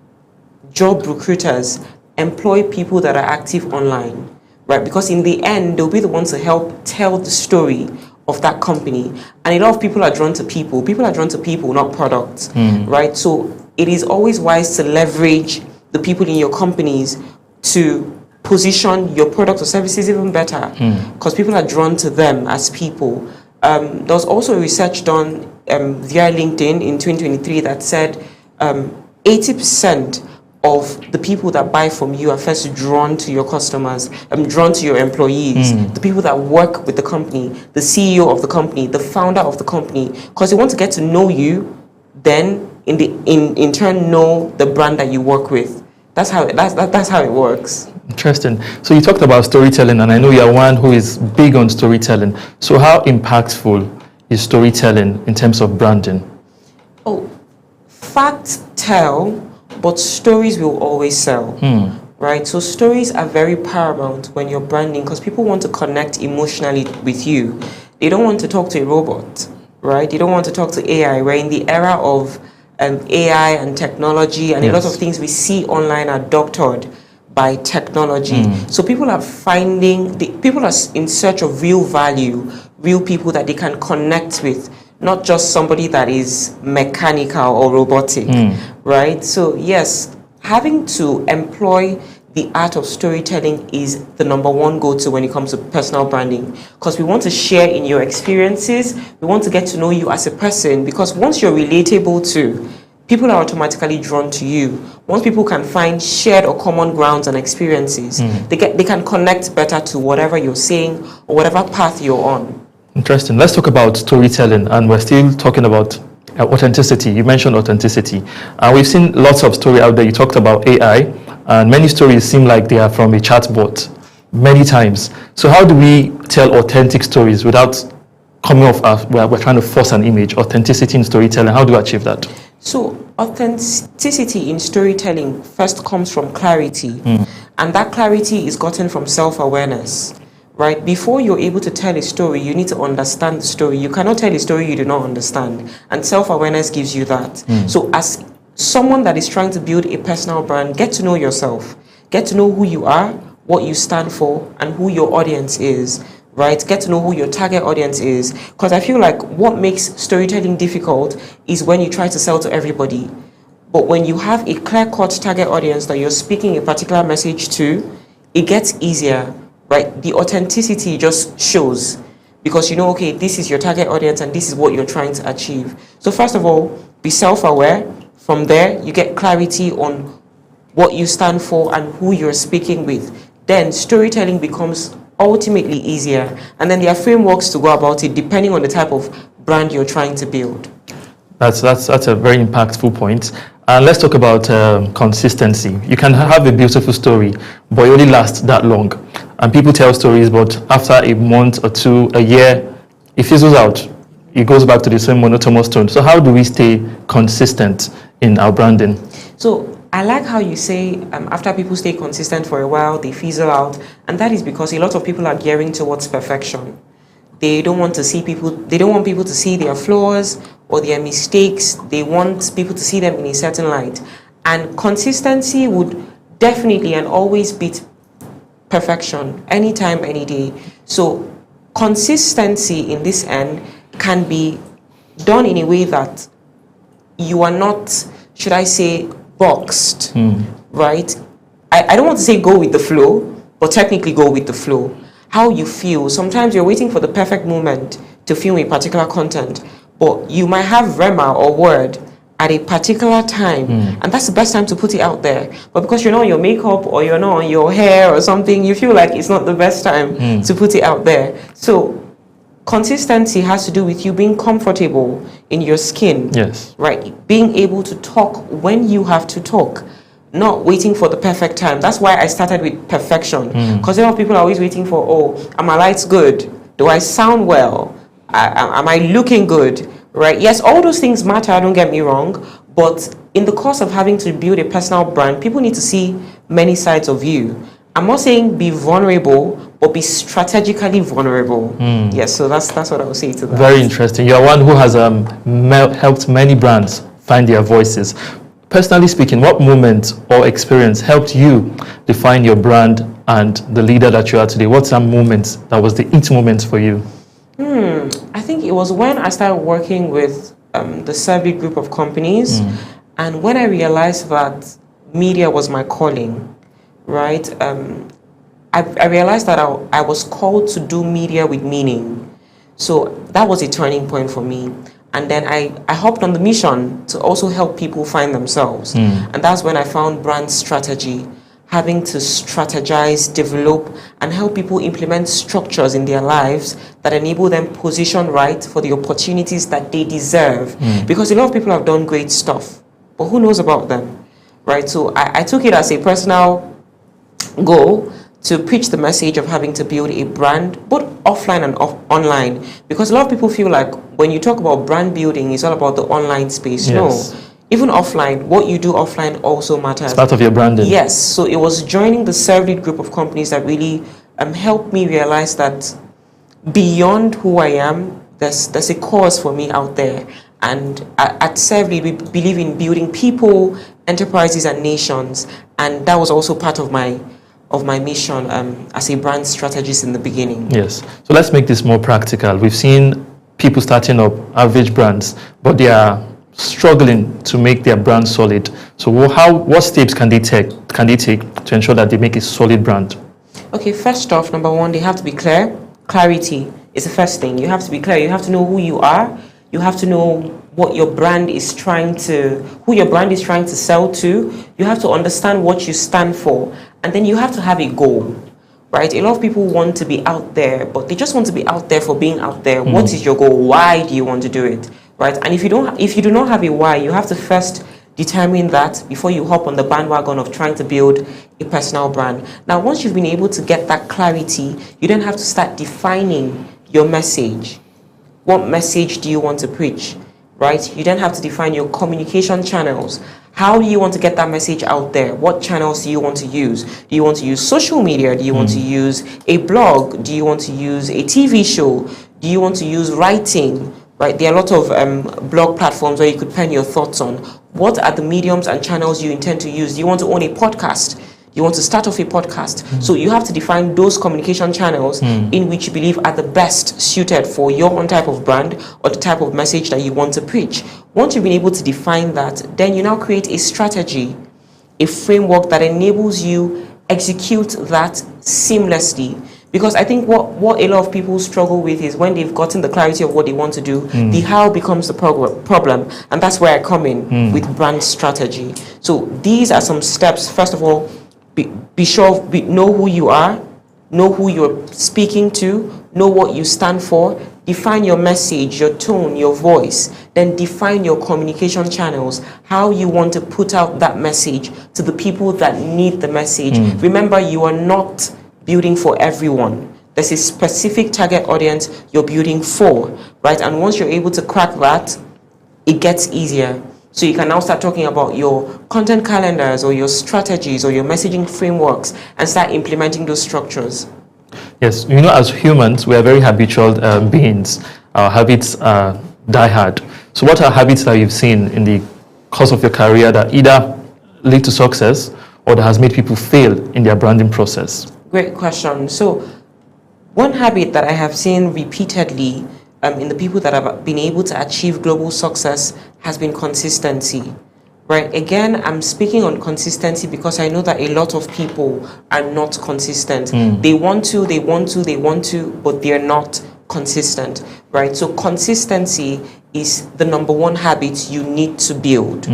job recruiters employ people that are active online, right? Because in the end, they'll be the ones to help tell the story of that company. And a lot of people are drawn to people. People are drawn to people, not products, right? So it is always wise to leverage the people in your companies to position your products or services even better, because people are drawn to them as people. There was also research done via LinkedIn in 2023 that said 80% of the people that buy from you are first drawn to your customers, drawn to your employees, the people that work with the company, the CEO of the company, the founder of the company, because they want to get to know you, then in turn know the brand that you work with. That's how it works. Interesting. So you talked about storytelling, and I know you're one who is big on storytelling. So how impactful is storytelling in terms of branding? Oh, facts tell, but stories will always sell, right? So stories are very paramount when you're branding, because people want to connect emotionally with you. They don't want to talk to a robot, right? They don't want to talk to AI. We're in the era of AI and technology, and a lot of things we see online are doctored by technology. So people are people are in search of real value, real people that they can connect with, not just somebody that is mechanical or robotic, right? So yes, having to employ the art of storytelling is the number one go-to when it comes to personal branding, because we want to share in your experiences. We want to get to know you as a person, because once you're relatable to, people are automatically drawn to you. Once people can find shared or common grounds and experiences, they can connect better to whatever you're saying or whatever path you're on. Interesting. Let's talk about storytelling, and we're still talking about authenticity. You mentioned authenticity, and we've seen lots of story out there. You talked about AI, and many stories seem like they are from a chatbot many times. So how do we tell authentic stories without coming off as we're trying to force an image? Authenticity in storytelling, how do we achieve that? So authenticity in storytelling first comes from clarity, and that clarity is gotten from self-awareness. Right? Before you're able to tell a story, you need to understand the story. You cannot tell a story you do not understand, and self-awareness gives you that. So as someone that is trying to build a personal brand, get to know yourself. Get to know who you are, what you stand for, and who your audience is. Right? Get to know who your target audience is. Because I feel like what makes storytelling difficult is when you try to sell to everybody. But when you have a clear-cut target audience that you're speaking a particular message to, it gets easier. Right? The authenticity just shows, because you know, okay, this is your target audience and this is what you're trying to achieve. So first of all, be self-aware. From there, you get clarity on what you stand for and who you're speaking with. Then storytelling becomes ultimately easier. And then there are frameworks to go about it depending on the type of brand you're trying to build. That's a very impactful point. And let's talk about consistency. You can have a beautiful story, but it only lasts that long. And people tell stories, but after a month or two, a year, it fizzles out. It goes back to the same monotonous tone. So how do we stay consistent in our branding? So I like how you say after people stay consistent for a while, they fizzle out. And that is because a lot of people are gearing towards perfection. They don't want people to see their flaws or their mistakes. They want people to see them in a certain light. And consistency would definitely and always beat perfection, anytime, any day. So consistency in this end can be done in a way that you are not, should I say, boxed, right? I don't want to say go with the flow, but technically go with the flow. How you feel. Sometimes you're waiting for the perfect moment to film a particular content, but you might have Rema or Word at a particular time, and that's the best time to put it out there. But because you're not on your makeup or you're not on your hair or something, you feel like it's not the best time to put it out there. So consistency has to do with you being comfortable in your skin. Yes. Right? Being able to talk when you have to talk. not waiting for the perfect time. That's why I started with perfection. Because a lot of people are always waiting for, oh, are my lights good? Do I sound well? Am I looking good? Right? Yes, all those things matter, don't get me wrong. But in the course of having to build a personal brand, people need to see many sides of you. I'm not saying be vulnerable, but be strategically vulnerable. Yes, so that's what I would say to that. Very interesting. You're one who has helped many brands find their voices. Personally speaking, what moment or experience helped you define your brand and the leader that you are today? What's that moment that was the it moment for you? I think it was when I started working with the Servlead group of companies, and when I realized that media was my calling, right? I realized that I was called to do media with meaning. So that was a turning point for me. And then I hopped on the mission to also help people find themselves. And that's when I found brand strategy, having to strategize, develop, and help people implement structures in their lives that enable them position right for the opportunities that they deserve. Because a lot of people have done great stuff, but who knows about them, right? So I took it as a personal goal to preach the message of having to build a brand, both offline and online. Because a lot of people feel like when you talk about brand building, it's all about the online space. Yes. No, even offline, what you do offline also matters. It's part of your branding. Yes, so it was joining the Servlead group of companies that really helped me realize that beyond who I am, there's a cause for me out there. And at Servlead, we believe in building people, enterprises, and nations. And that was also part of my mission as a brand strategist in the beginning. Yes. So let's make this more practical. We've seen people starting up average brands, but they are struggling to make their brand solid. So what steps can they take to ensure that they make a solid brand? Okay, first off, number one, they have to be clear. Clarity is the first thing. You have to be clear. You have to know who you are. You have to know what your brand is who your brand is trying to sell to. You have to understand what you stand for. And then you have to have a goal, right? A lot of people want to be out there, but they just want to be out there for being out there. What is your goal? Why do you want to do it, right? And if you do not have a why, you have to first determine that before you hop on the bandwagon of trying to build a personal brand. Now, once you've been able to get that clarity, you then have to start defining your message. What message do you want to preach, right? You then have to define your communication channels. How do you want to get that message out there? What channels do you want to use? Do you want to use social media? Do you want to use a blog? Do you want to use a TV show? Do you want to use writing? Right? There are a lot of blog platforms where you could pen your thoughts on. What are the mediums and channels you intend to use? Do you want to own a podcast? You want to start off a podcast. So you have to define those communication channels in which you believe are the best suited for your own type of brand or the type of message that you want to preach. Once you've been able to define that, then you now create a strategy, a framework that enables you execute that seamlessly. Because I think what a lot of people struggle with is when they've gotten the clarity of what they want to do, the how becomes the problem. And that's where I come in with brand strategy. So these are some steps. First of all, be sure, know who you are, know who you're speaking to, know what you stand for, define your message, your tone, your voice, then define your communication channels, how you want to put out that message to the people that need the message. Remember, you are not building for everyone. There's a specific target audience you're building for, right? And once you're able to crack that, it gets easier. So you can now start talking about your content calendars or your strategies or your messaging frameworks and start implementing those structures. Yes, you know, as humans, we are very habitual beings. Our habits die hard. So what are habits that you've seen in the course of your career that either lead to success or that has made people fail in their branding process? Great question. So one habit that I have seen repeatedly in the people that have been able to achieve global success has been consistency, right? Again, I'm speaking on consistency because I know that a lot of people are not consistent. They want to, but they're not consistent, right? So consistency is the number one habit you need to build.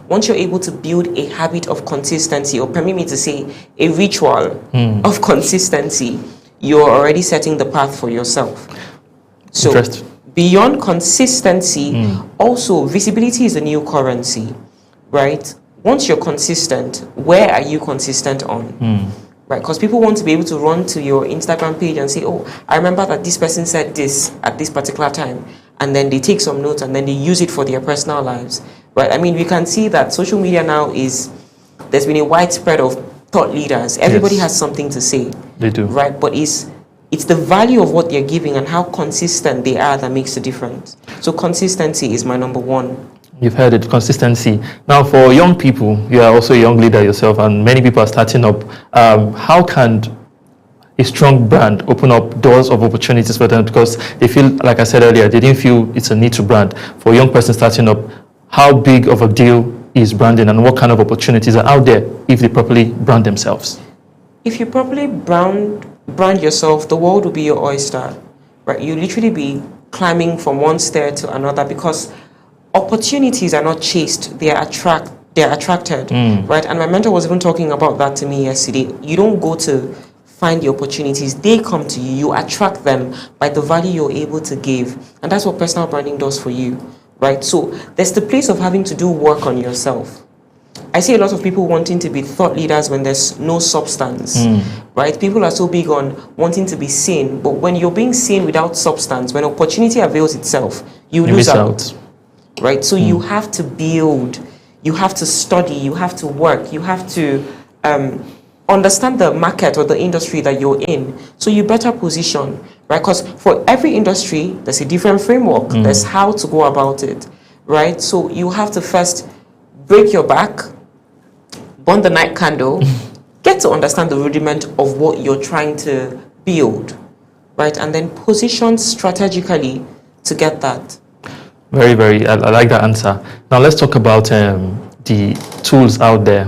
Once you're able to build a habit of consistency, or permit me to say a ritual of consistency, you're already setting the path for yourself. So beyond consistency, also visibility is a new currency, right? once you're consistent, where are you consistent on? Right, because people want to be able to run to your Instagram page and say, oh, I remember that this person said this at this particular time, and then they take some notes and then they use it for their personal lives, right? I mean, we can see that social media now there's been a widespread of thought leaders. Everybody has something to say. They do. Right, but it's the value of what they're giving and how consistent they are that makes the difference. So consistency is my number one. You've heard it, consistency. Now, for young people, you are also a young leader yourself, and many people are starting up. How can a strong brand open up doors of opportunities for them? Because they feel, like I said earlier, they didn't feel it's a need to brand. For a young person starting up, how big of a deal is branding, and what kind of opportunities are out there if they properly brand themselves? If you properly brand yourself, the world will be your oyster. Right? You literally be climbing from one stair to another, because opportunities are not chased, they're attracted, right? And my mentor was even talking about that to me yesterday. You don't go to find the opportunities, they come to you. You attract them by the value you're able to give. And that's what personal branding does for you, right? So there's the place of having to do work on yourself. I see a lot of people wanting to be thought leaders when there's no substance, right? People are so big on wanting to be seen, but when you're being seen without substance, when opportunity avails itself, you lose out. Right, so you have to build, you have to study, you have to work, you have to understand the market or the industry that you're in, so you better position, right? Because for every industry, there's a different framework, there's how to go about it, right? So you have to first break your back, burn the night candle, get to understand the rudiment of what you're trying to build, right? And then position strategically to get that. Very, very, I like that answer. Now let's talk about the tools out there,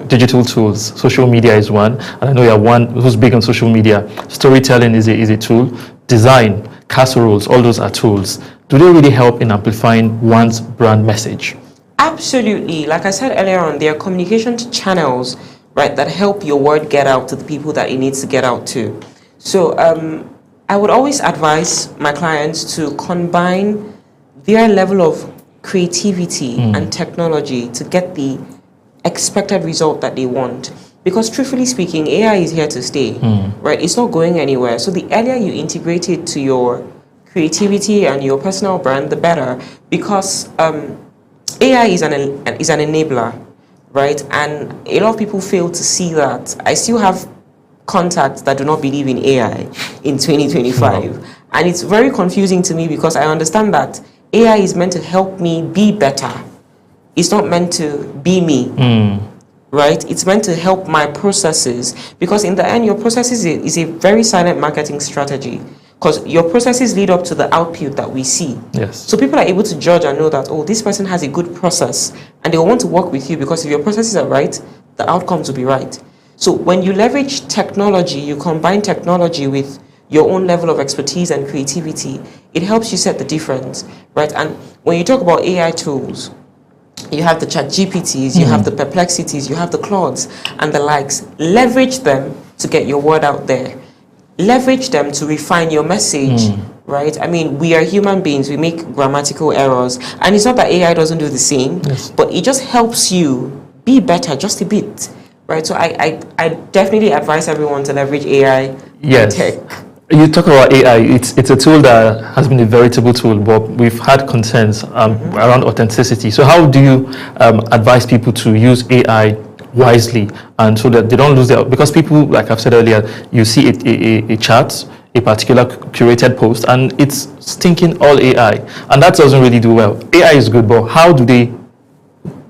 digital tools. Social media is one, and I know you're one who's big on social media. Storytelling is a tool. Design, casseroles, all those are tools. Do they really help in amplifying one's brand message? Absolutely. Like I said earlier on, there are communication channels, right, that help your word get out to the people that it needs to get out to. So I would always advise my clients to combine their level of creativity and technology to get the expected result that they want. Because truthfully speaking, AI is here to stay, right? It's not going anywhere. So the earlier you integrate it to your creativity and your personal brand, the better. Because AI is an enabler, right? And a lot of people fail to see that. I still have contacts that do not believe in AI in 2025. And it's very confusing to me, because I understand that AI is meant to help me be better. It's not meant to be me, right? It's meant to help my processes, because in the end, your processes is a very silent marketing strategy, because your processes lead up to the output that we see. Yes. So people are able to judge and know that, oh, this person has a good process, and they will want to work with you, because if your processes are right, the outcomes will be right. So when you leverage technology, you combine technology with your own level of expertise and creativity, it helps you set the difference, right? And when you talk about AI tools, you have the ChatGPTs, you have the Perplexities, you have the Claudes and the likes. Leverage them to get your word out there. Leverage them to refine your message, right? I mean, we are human beings, we make grammatical errors, and it's not that AI doesn't do the same, but it just helps you be better just a bit, right? So I definitely advise everyone to leverage AI tech. You talk about AI, it's a tool that has been a veritable tool, but we've had concerns around authenticity. So how do you advise people to use AI wisely, and so that they don't lose their, because people, like I've said earlier, you see a chart, a particular curated post, and it's stinking all AI, and that doesn't really do well. AI is good, but how do they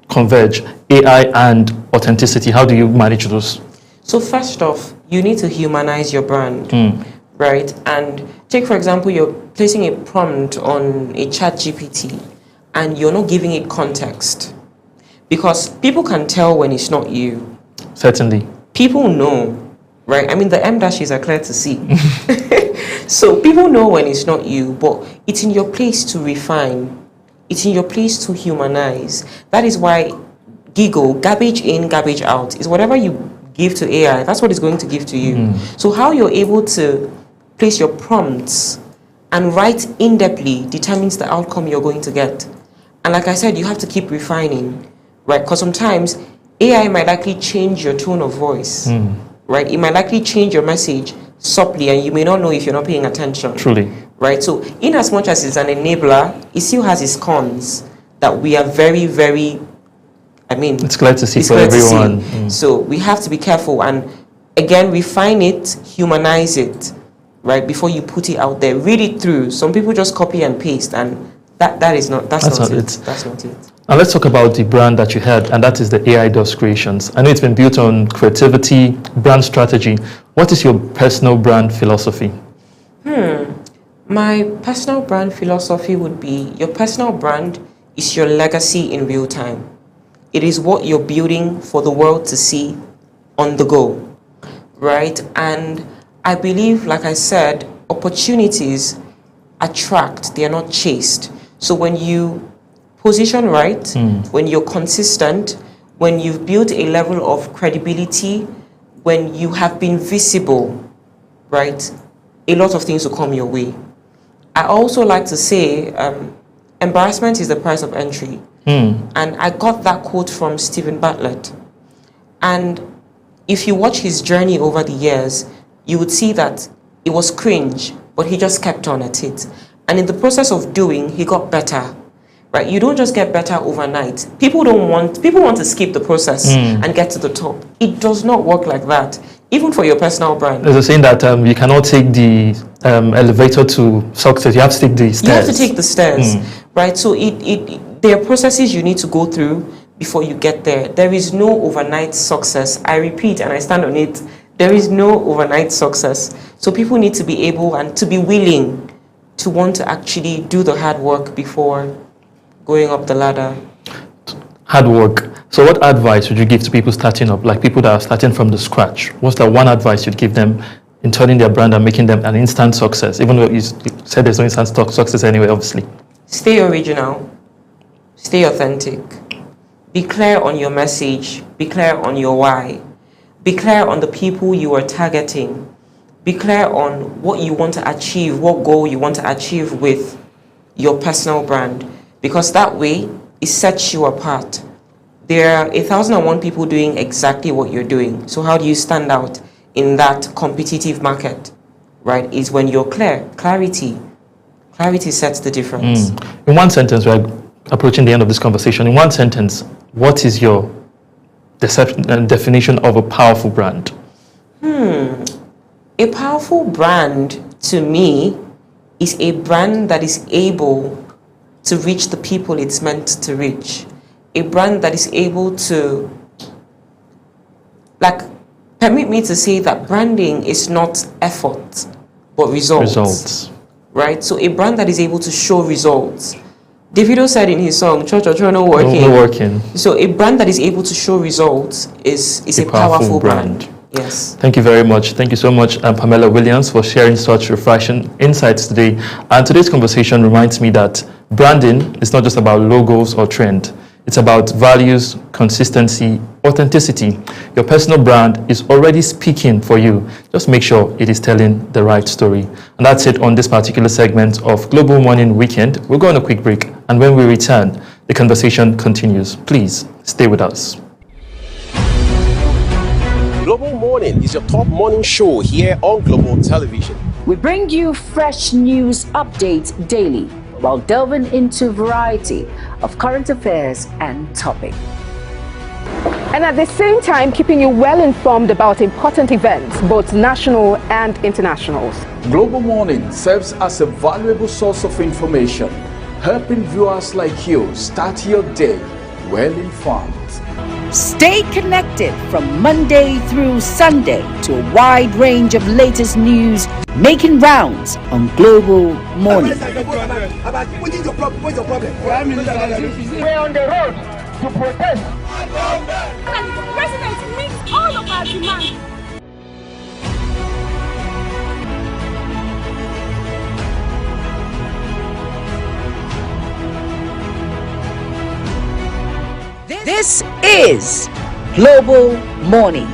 converge, AI and authenticity? How do you manage those? So first off, you need to humanize your brand. Right? And take, for example, you're placing a prompt on a ChatGPT and you're not giving it context. Because people can tell when it's not you. Certainly. People know, right? I mean, the M-dashes are clear to see. So people know when it's not you, but it's in your place to refine. It's in your place to humanize. That is why Giggle, garbage in, garbage out, is whatever you give to AI, that's what it's going to give to you. So how you're able to place your prompts and write in-depthly determines the outcome you're going to get. And like I said, you have to keep refining, right? Because sometimes AI might likely change your tone of voice, right? It might likely change your message subtly, and you may not know if you're not paying attention. Truly. Right? So, in as much as it's an enabler, it still has its cons that we are very, very, it's clear to see it's for clear to everyone. see. So, we have to be careful and, again, refine it, humanize it, right? Before you put it out there, read it through. Some people just copy and paste, and that's not it. That's not it. And let's talk about the brand that you had, and that is the AI Does Creations. I know it's been built on creativity, brand strategy. What is your personal brand philosophy? My personal brand philosophy would be, your personal brand is your legacy in real time. It is what you're building for the world to see on the go, right? And I believe, like I said, opportunities attract, they are not chased. So when you position right, when you're consistent, when you've built a level of credibility, when you have been visible, right, a lot of things will come your way. I also like to say, embarrassment is the price of entry. And I got that quote from Stephen Bartlett. And if you watch his journey over the years, you would see that it was cringe, but he just kept on at it. And in the process of doing, he got better. Right? You don't just get better overnight. People want to skip the process and get to the top. It does not work like that, even for your personal brand. There's a saying that you cannot take the elevator to success. You have to take the stairs. You have to take the stairs, right? So there are processes you need to go through before you get there. There is no overnight success. I repeat, and I stand on it, there is no overnight success. So people need to be able and to be willing to want to actually do the hard work before going up the ladder. Hard work. So what advice would you give to people starting up, like people that are starting from the scratch? What's the one advice you'd give them in turning their brand and making them an instant success, even though you said there's no instant success anyway, obviously? Stay original. Stay authentic. Be clear on your message. Be clear on your why. Be clear on the people you are targeting. Be clear on what you want to achieve, what goal you want to achieve with your personal brand. Because that way, it sets you apart. There are 1,001 people doing exactly what you're doing. So how do you stand out in that competitive market, right? Is when you're clear. Clarity. Clarity sets the difference. In one sentence, we're approaching the end of this conversation. In one sentence, what is your definition of a powerful brand? A powerful brand, to me, is a brand that is able to reach the people it's meant to reach. A brand that is able to, permit me to say that branding is not effort, but results. Right? So a brand that is able to show results. Davido said in his song, Church or no working. No working. So a brand that is able to show results is a powerful brand. Yes. Thank you very much. Thank you so much, Pamela Williams, for sharing such refreshing insights today. And today's conversation reminds me that branding is not just about logos or trend. It's about values, consistency, authenticity. Your personal brand is already speaking for you. Just make sure it is telling the right story. And that's it on this particular segment of Global Morning Weekend. We'll go on a quick break. And when we return, the conversation continues. Please stay with us. Global Morning is your top morning show here on Global Television. We bring you fresh news updates daily while delving into a variety of current affairs and topics. And at the same time, keeping you well informed about important events, both national and international. Global Morning serves as a valuable source of information, helping viewers like you start your day well informed. Stay connected from Monday through Sunday to a wide range of latest news making rounds on Global Morning. We're on the road to protest. And the president meets all of our demands. This is Global Morning.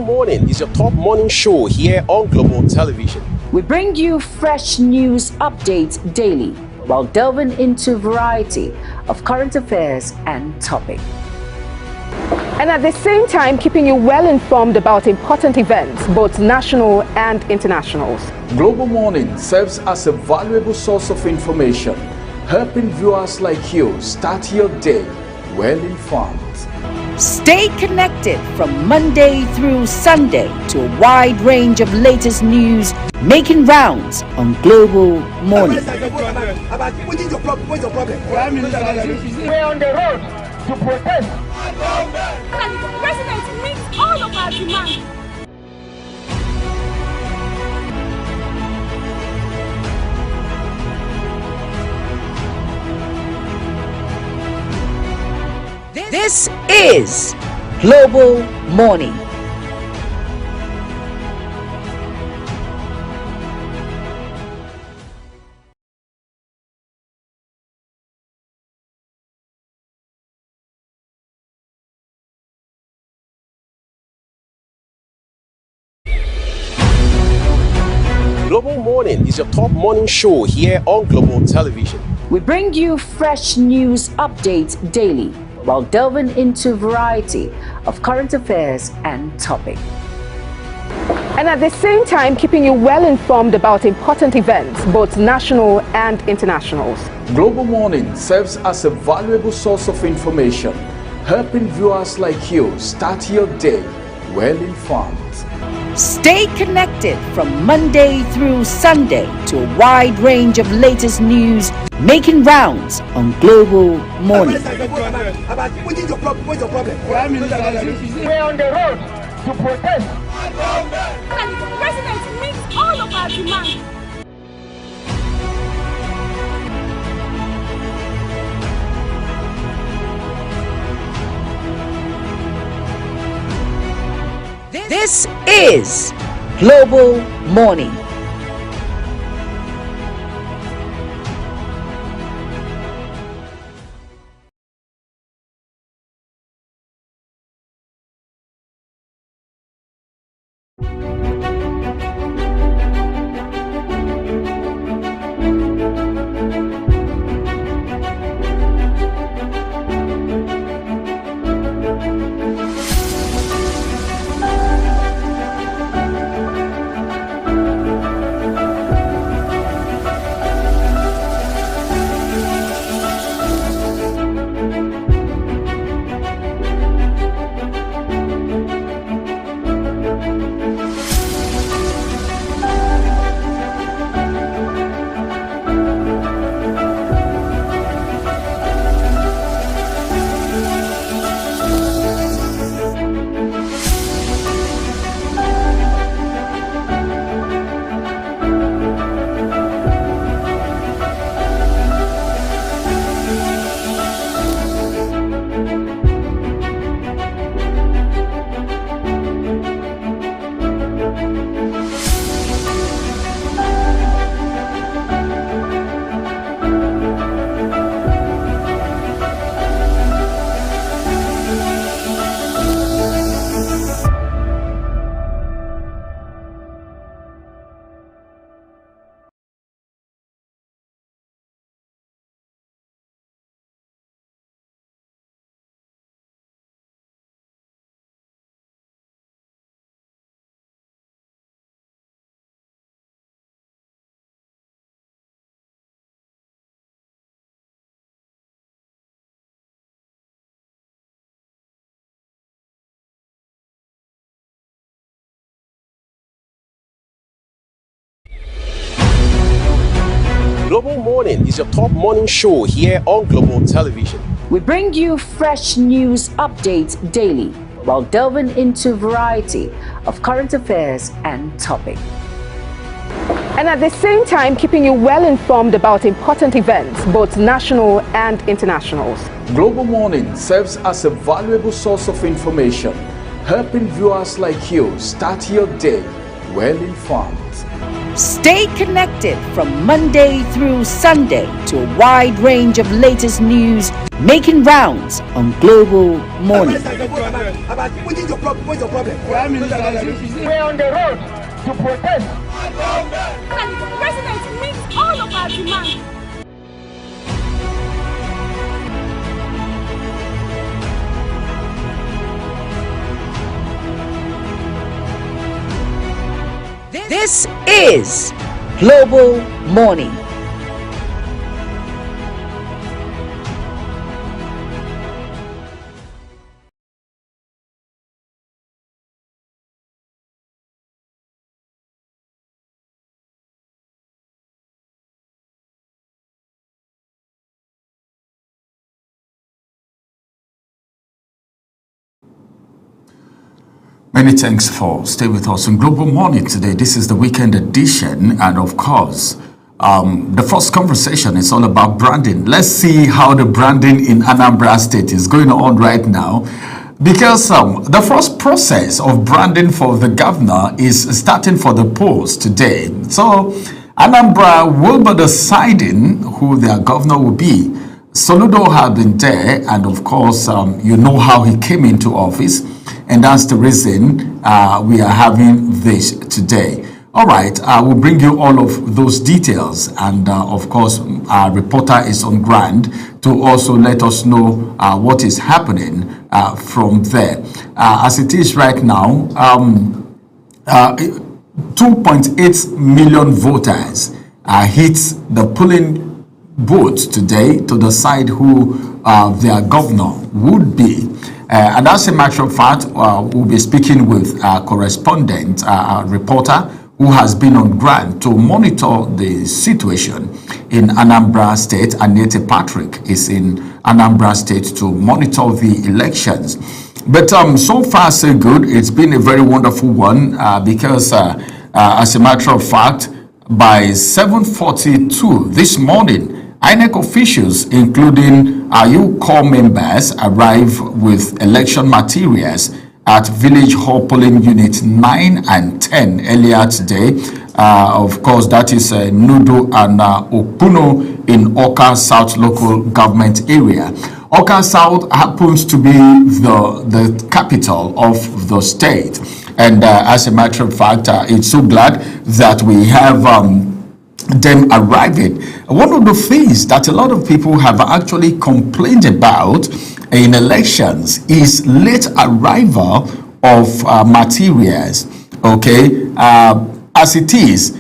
Morning is your top morning show here on Global Television. We bring you fresh news updates daily while delving into a variety of current affairs and topics. And at the same time, keeping you well informed about important events, both national and internationals. Global Morning serves as a valuable source of information, helping viewers like you start your day well informed. Stay connected from Monday through Sunday to a wide range of latest news making rounds on Global Morning. What is your problem? What's your problem? We're on the road to protest. And the president meets all of our demands. This is Global Morning. Global Morning is your top morning show here on Global Television. We bring you fresh news updates daily while delving into a variety of current affairs and topics. And at the same time, keeping you well informed about important events, both national and internationals. Global Morning serves as a valuable source of information, helping viewers like you start your day well informed. Stay connected from Monday through Sunday to a wide range of latest news making rounds on Global Morning. What is your problem? What's your problem? We're on the road to protest. And the president meets all of our demands. This is Global Morning. Global Morning is your top morning show here on Global Television. We bring you fresh news updates daily while delving into a variety of current affairs and topics. And at the same time, keeping you well informed about important events, both national and internationals. Global Morning serves as a valuable source of information, helping viewers like you start your day well informed. Stay connected from Monday through Sunday to a wide range of latest news making rounds on Global Morning. What's your problem? We're on the road to protest. And the president meets all of our demands. This is Global Morning. Many thanks for staying with us on Global Morning today. This is the weekend edition, and of course, the first conversation is all about branding. Let's see how the branding in Anambra State is going on right now, because the first process of branding for the governor is starting for the polls today. So Anambra will be deciding who their governor will be. Soludo had been there, and of course, you know how he came into office. And that's the reason we are having this today. All right, we'll bring you all of those details. And of course, our reporter is on ground to also let us know what is happening from there. As it is right now, 2.8 million voters hit the polling booth today to decide who their governor would be. And as a matter of fact, we'll be speaking with a correspondent, a reporter who has been on ground to monitor the situation in Anambra State. Anete Patrick is in Anambra State to monitor the elections. But so far, so good. It's been a very wonderful one because, as a matter of fact, by 7:42 this morning, INEC officials, including IU core members, arrive with election materials at Village Hall Polling Unit 9 and 10 earlier today. Of course, that is Nudu and Okuno in Oka South local government area. Oka South happens to be the capital of the state. And as a matter of fact, it's so glad that we have them arriving. One of the things that a lot of people have actually complained about in elections is late arrival of materials. Okay, as it is,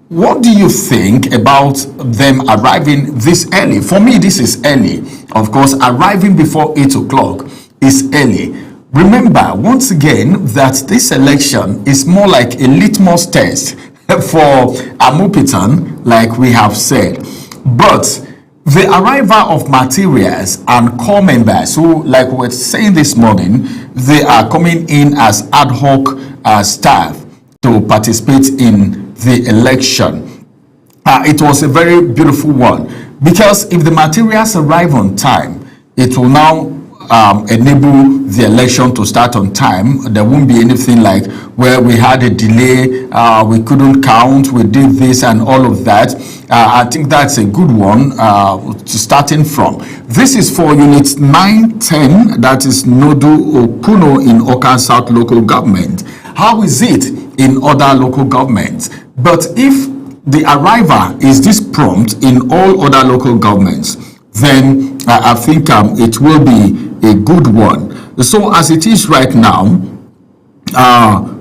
what do you think about them arriving this early? For me, this is early. Of course, arriving before 8 o'clock is early. Remember, once again, that this election is more like a litmus test for Amupitan, like we have said. But the arrival of materials and core members who, like we were saying this morning, they are coming in as ad hoc staff to participate in the election. It was a very beautiful one, because if the materials arrive on time, it will now enable the election to start on time. There won't be anything like where we had a delay, we couldn't count, we did this and all of that. I think that's a good one starting from. This is for units 9-10, that is Nodu Okuno in Oka South local government. How is it in other local governments? But if the arrival is this prompt in all other local governments, then I think it will be a good one. So as it is right now,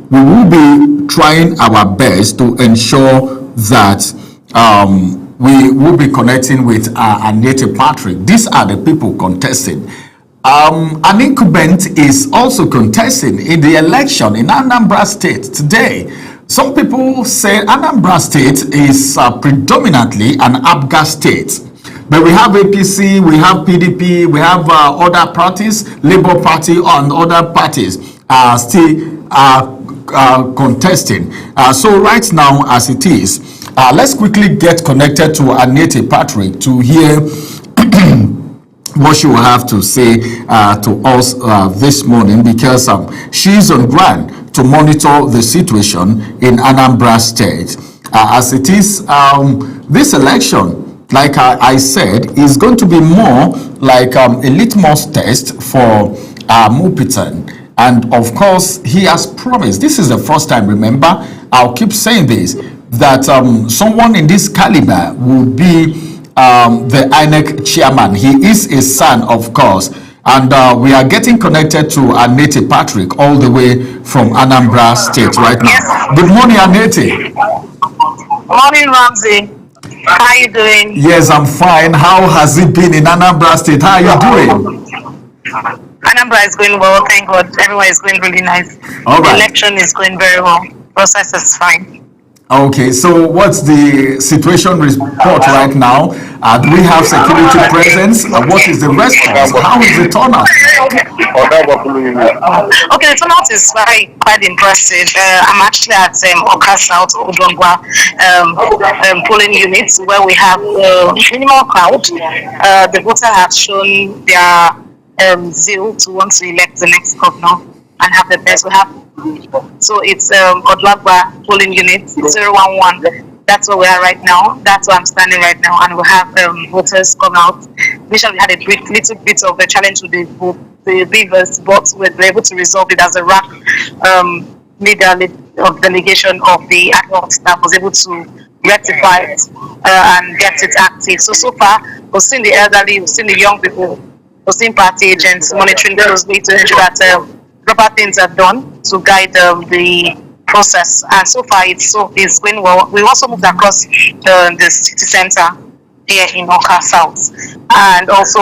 we will be trying our best to ensure that we will be connecting with Anete Patrick. These are the people contesting. An incumbent is also contesting in the election in Anambra State today. Some people say Anambra State is predominantly an APGA state. But we have APC, we have PDP, we have other parties, Labour Party and other parties still contesting. So right now, as it is, let's quickly get connected to Anete Patrick to hear what she will have to say to us this morning, because she's on ground to monitor the situation in Anambra State. As it is, this election like I said, is going to be more like a litmus test for Mupitan. And of course, he has promised, this is the first time, remember, I'll keep saying this, that someone in this caliber will be the INEC chairman. He is a son, of course. And we are getting connected to Anete Patrick all the way from Anambra State right now. Yes. Good morning, Anete. Morning, Ramsey. How are you doing? Yes, I'm fine. How has it been in Anambra State? How are you doing? Anambra is going well, thank God. Everyone is going really nice. All right. The election is going very well. Process is fine. Okay, so what's the situation report right now? Do we have security presence? What is the response? How is the turnout? Okay, the turnout is quite impressive. I'm actually at Oka South Odongwa polling units where we have minimal crowd. The voters have shown their zeal to want to elect the next governor and have the best. We have, so it's Odlagba polling unit 011. That's where we are right now. That's where I'm standing right now, and we have voters come out. Initially, we had a little bit of a challenge with the leavers, but we were able to resolve it as a RAC leader of delegation of the adult staff was able to rectify it and get it active. So far, we've seen the elderly, we've seen the young people, we've seen party agents monitoring closely to ensure that proper things are done to guide the process, and so far it's going well. We also moved across the city center here in Oka South, and also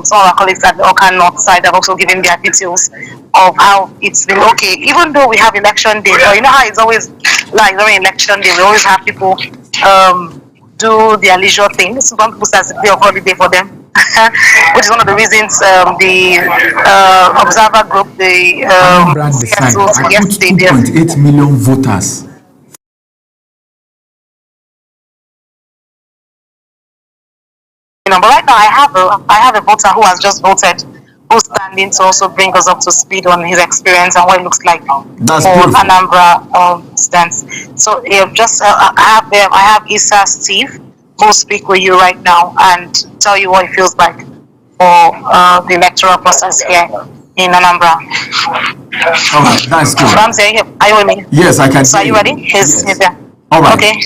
some of our colleagues at the Oka North side have also given their details of how it's been okay. Even though we have election day, you know how it's always like during election day, we always have people do their leisure things. Some people start a day of holiday for them. Which is one of the reasons the Observer Group, the yesterday, 2.8 million voters. But right now I have a voter who has just voted, who's standing to also bring us up to speed on his experience and what it looks like for Anambra stance. So I have Issa Steve, who will speak with you right now and tell you what it feels like for the electoral process here in Anambra. All right, that's good. Ramsey, are you with me? Yes, I can. So are you ready? He's there. All right. Okay,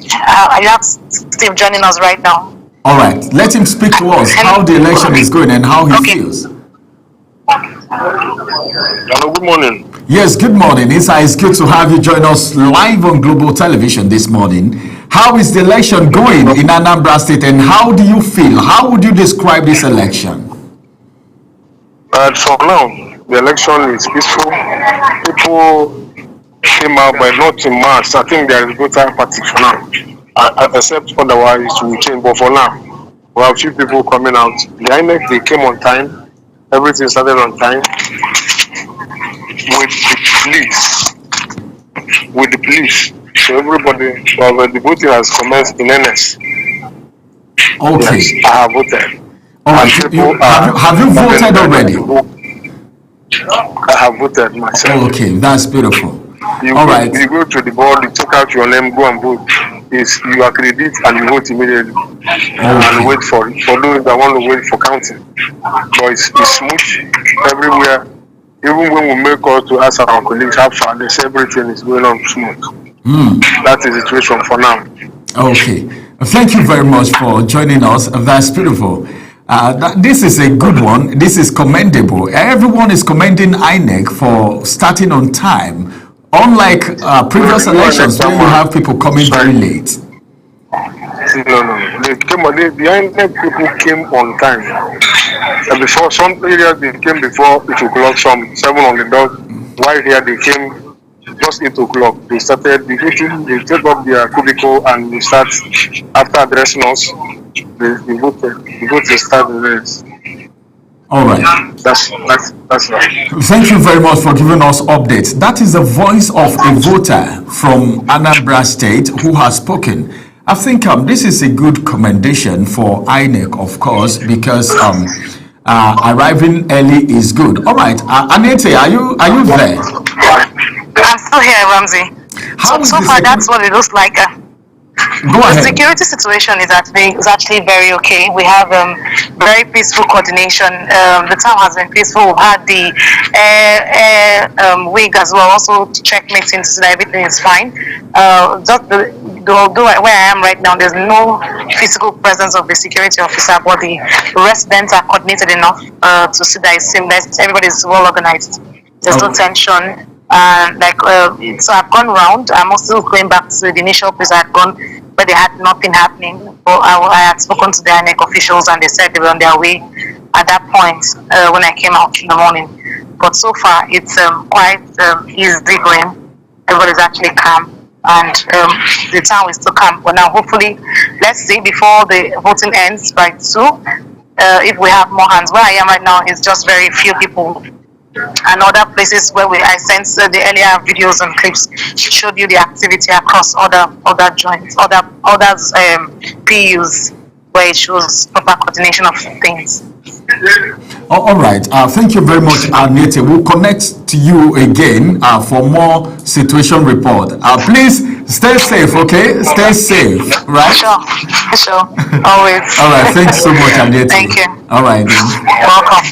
you have Steve joining us right now. All right, let him speak to us how the election is going and how he feels. Hello, good morning. Yes, good morning. It's good to have you join us live on Global Television this morning. How is the election going in Anambra State, and how do you feel? How would you describe this election? For now, the election is peaceful. People came out, but not in mass. I think there is voter apathy for now. Except otherwise, it will change. But for now, we have few people coming out. The INEC, they came on time. Everything started on time. With the police. So everybody, the voting has commenced in NS. Okay. Yes, I have voted. All right. Have you voted already? I have voted myself. Okay, that's beautiful. You go to the board, you take out your name, go and vote. You accredit and you vote immediately. And wait for those that want to wait for counting. But it's smooth everywhere. Even when we make calls to ask our colleagues how far, they say everything is going on smooth. That's the situation for now. Okay. Thank you very much for joining us. That's beautiful. This is a good one. This is commendable. Everyone is commending INEC for starting on time. Unlike previous elections where you have people coming very late. No. The INEC people came on time. And before some areas they came before 8 o'clock, some 7 on the dot. While here they came just 8 o'clock. They started the meeting, they take up their cubicle and they start after addressing us. The vote start the race. All right. That's right. Thank you very much for giving us updates. That is the voice of a voter from Anambra State who has spoken. I think this is a good commendation for INEC, of course, because arriving early is good. All right, Anete, are you there? I'm still here, Ramsey. So far, that's what it looks like. Go ahead. The security situation is actually very okay. We have very peaceful coordination. The town has been peaceful. We've had the wing as well, also check meetings so that everything is fine. Although where I am right now, there's no physical presence of the security officer, but the residents are coordinated enough to see that everybody is well organized. There's no tension. So I've gone round. I'm also going back to the initial place I had gone, but they had nothing happening. But I had spoken to the INEC officials, and they said they were on their way at that point when I came out in the morning. But so far, it's quite easy going. Everybody's actually calm, and the town is still calm. But now, hopefully, let's see before the voting ends by 2, if we have more hands. Where I am right now is just very few people. And other places where I sent the earlier videos and clips showed you the activity across other joints, other PUs, where it shows proper coordination of things. All right. Thank you very much, Anete. We'll connect to you again for more situation report. Please stay safe, okay? Stay safe, right? Sure. Always. All right. Thanks so much, Anete. Thank you. All right. Then. You're welcome.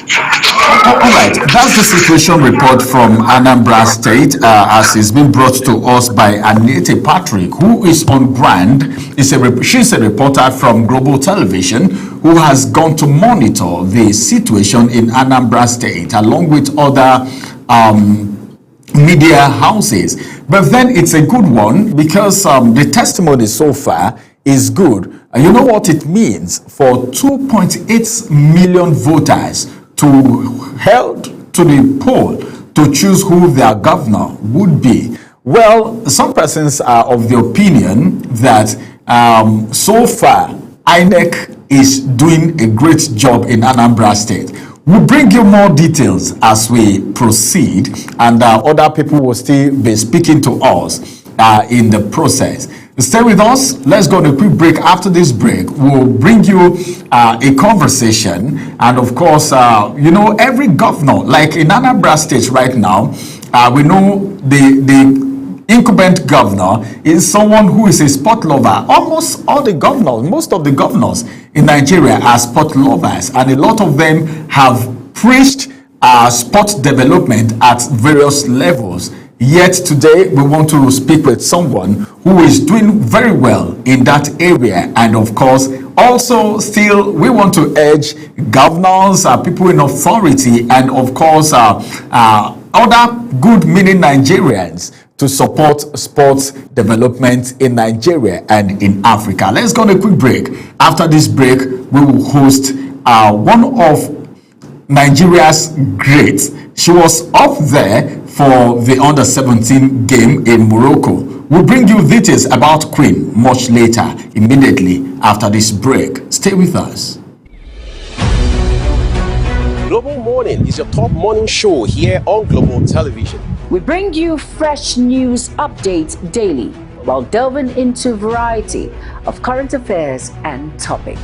All right. That's the situation report from Anambra State, as it's been brought to us by Anete Patrick, who is on ground. She's a reporter from Global Television who has gone to monitor the situation in Anambra State along with other media houses. But then it's a good one because the testimony so far is good. You know what it means for 2.8 million voters to held to the poll to choose who their governor would be. Well, some persons are of the opinion that so far INEC is doing a great job in Anambra State. We'll bring you more details as we proceed, and other people will still be speaking to us in the process. Stay with us. Let's go on a quick break. After this break, we'll bring you a conversation. And of course, every governor, like in Anambra State right now, we know the incumbent governor is someone who is a sport lover. Almost all the governors, most of the governors in Nigeria are sport lovers, and a lot of them have preached sport development at various levels. Yet today we want to speak with someone who is doing very well in that area, and of course also still we want to urge governors, people in authority, and of course other good meaning Nigerians to support sports development in Nigeria and in Africa. Let's go on a quick break. After this break, we will host one of Nigeria's greats. She was up there for the under-17 game in Morocco. We'll bring you details about Queen much later, immediately after this break. Stay with us. Global Morning is your top morning show here on Global Television. We bring you fresh news updates daily while delving into a variety of current affairs and topics.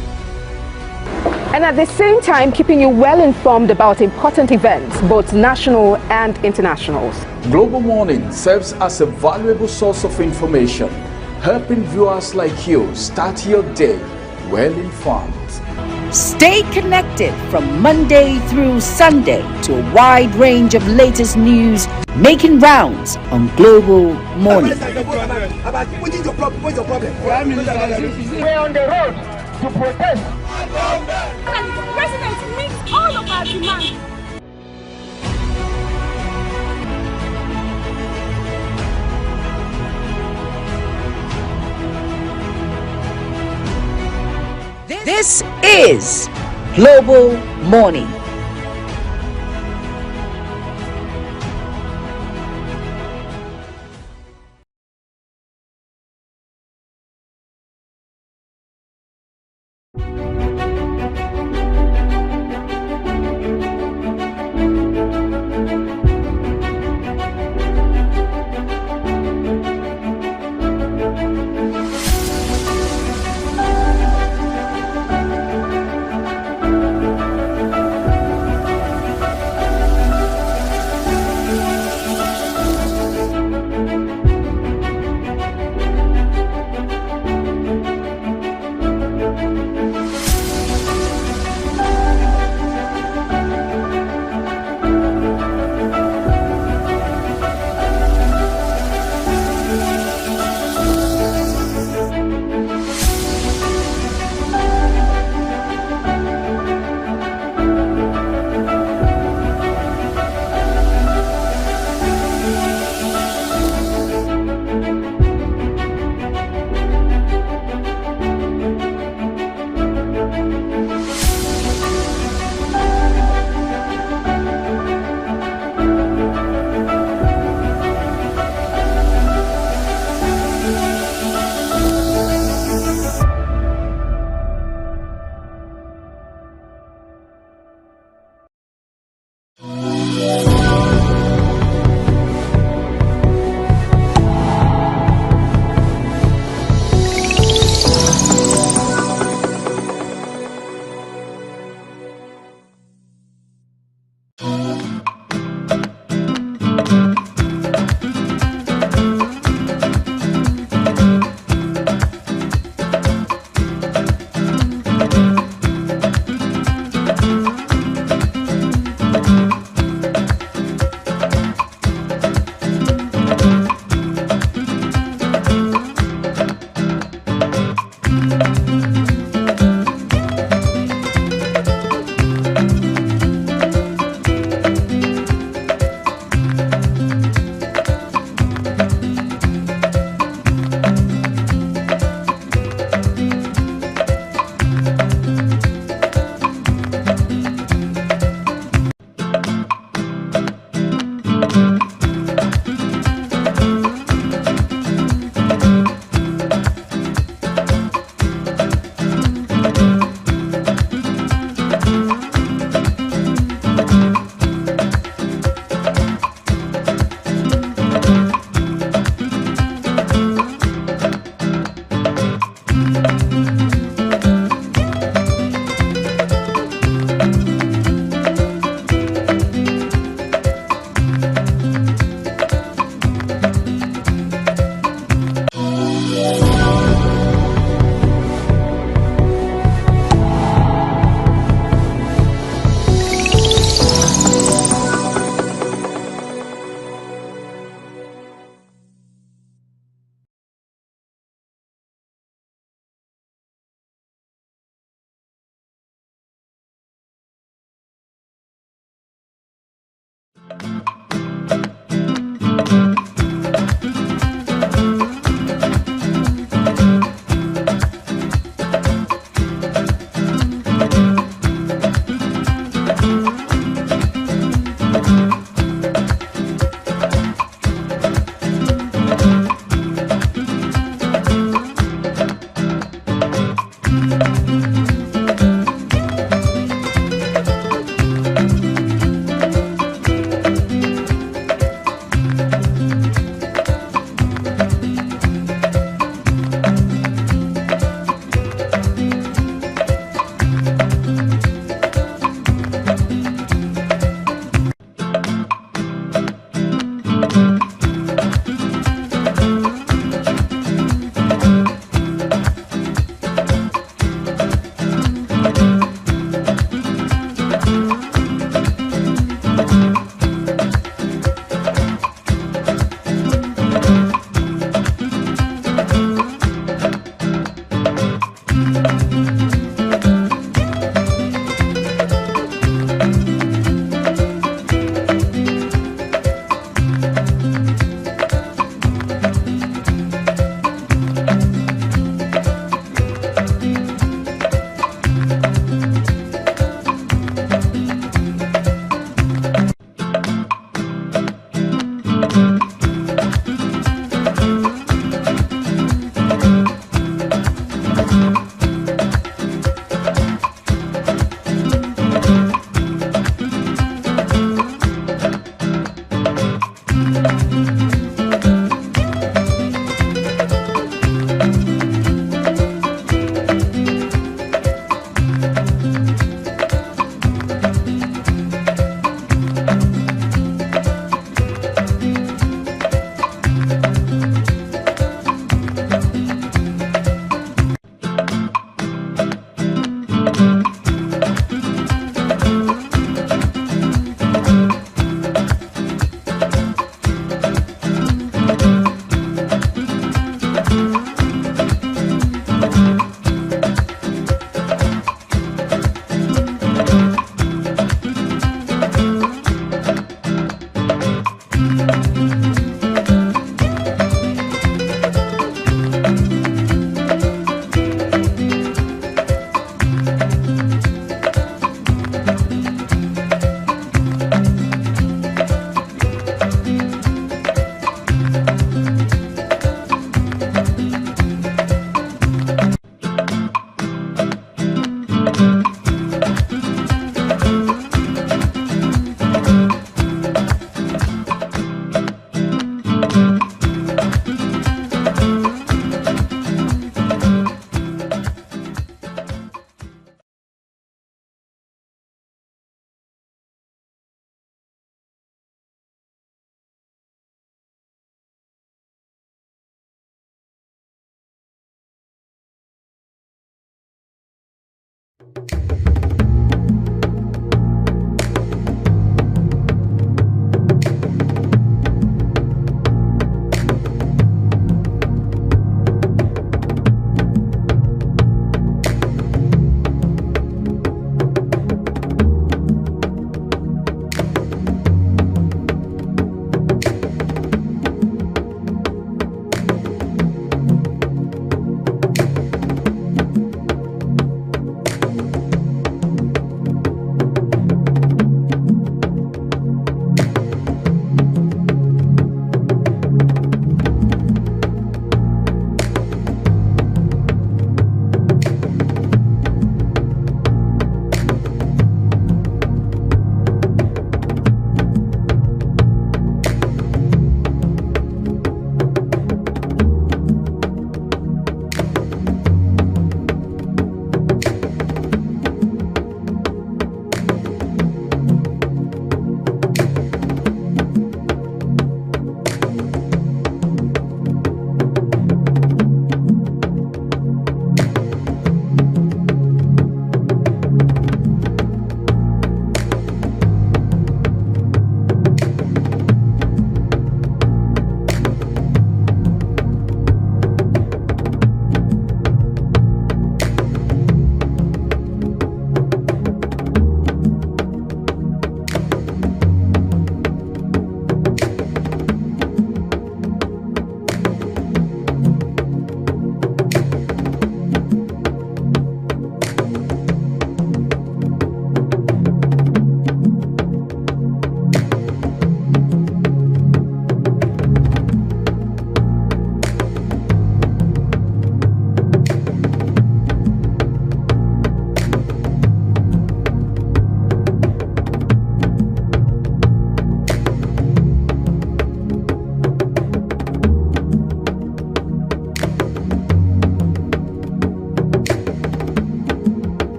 And at the same time, keeping you well informed about important events, both national and international. Global Morning serves as a valuable source of information, helping viewers like you start your day well informed. Stay connected from Monday through Sunday to a wide range of latest news making rounds on Global Morning. What is your problem? We're on the road to protest. And the president meets all of our demands. This is Global Morning.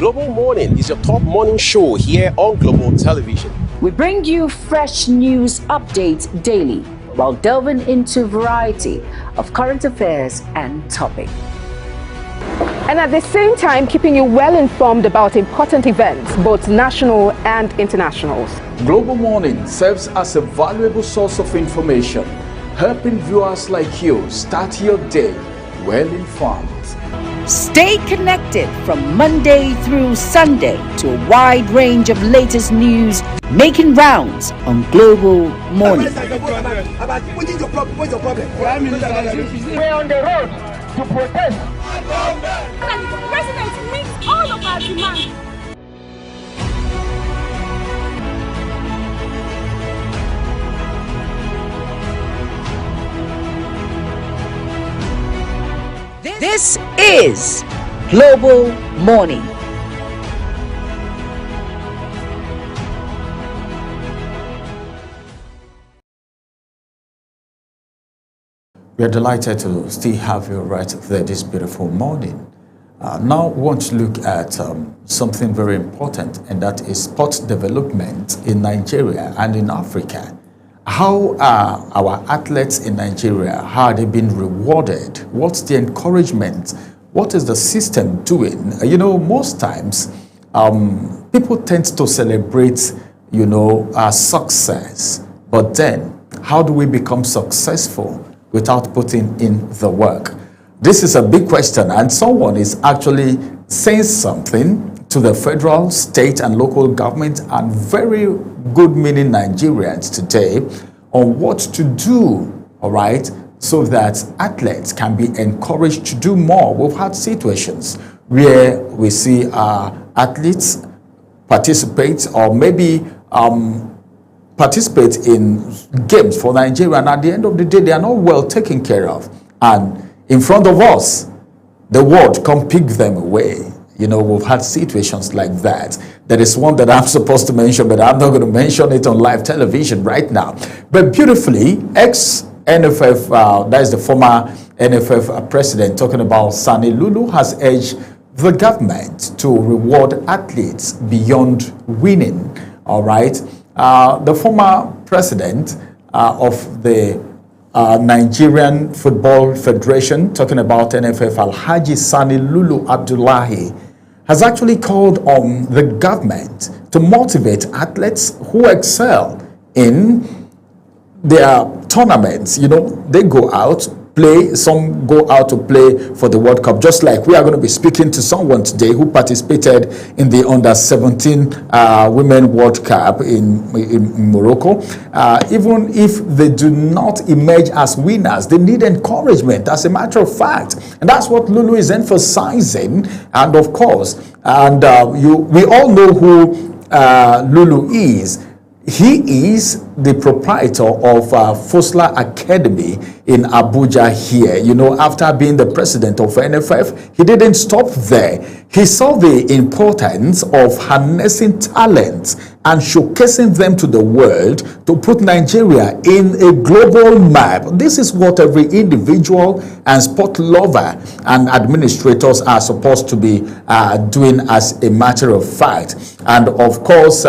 Global Morning is your top morning show here on Global Television. We bring you fresh news updates daily while delving into a variety of current affairs and topics. And at the same time, keeping you well informed about important events, both national and international. Global Morning serves as a valuable source of information, helping viewers like you start your day well informed. Stay connected from Monday through Sunday to a wide range of latest news making rounds on Global Morning. What is your problem? What's your problem? We're on the road to protest. The president meets all of our demands. This is Global Morning. We are delighted to still have you right there this beautiful morning. Now we want to look at something very important, and that is sports development in Nigeria and in Africa. How are our athletes in Nigeria, how are they being rewarded? What's the encouragement? What is the system doing? You know, most times people tend to celebrate, you know, our success, but then how do we become successful without putting in the work? This is a big question, and someone is actually saying something to the federal, state, and local government and very good meaning Nigerians today on what to do, all right, so that athletes can be encouraged to do more. We've had situations where we see athletes participate or maybe participate in games for Nigeria, and at the end of the day, they are not well taken care of. And in front of us, the world come pick them away. You know, we've had situations like that. There is one that I'm supposed to mention, but I'm not going to mention it on live television right now. But beautifully, ex-NFF, that is the former NFF president, talking about Sani Lulu, has urged the government to reward athletes beyond winning. All right. The former president of the Nigerian Football Federation, talking about NFF, Alhaji Sani Lulu Abdullahi, has actually called on the government to motivate athletes who excel in their tournaments. You know, they go out, play, some go out to play for the World Cup, just like we are going to be speaking to someone today who participated in the Under-17 Women World Cup in Morocco. Even if they do not emerge as winners, they need encouragement, as a matter of fact. And that's what Lulu is emphasizing. And of course, we all know who Lulu is. He is the proprietor of Fosla Academy in Abuja here. You know, after being the president of NFF, he didn't stop there. He saw the importance of harnessing talents and showcasing them to the world to put Nigeria in a global map. This is what every individual and sport lover and administrators are supposed to be doing, as a matter of fact. And of course,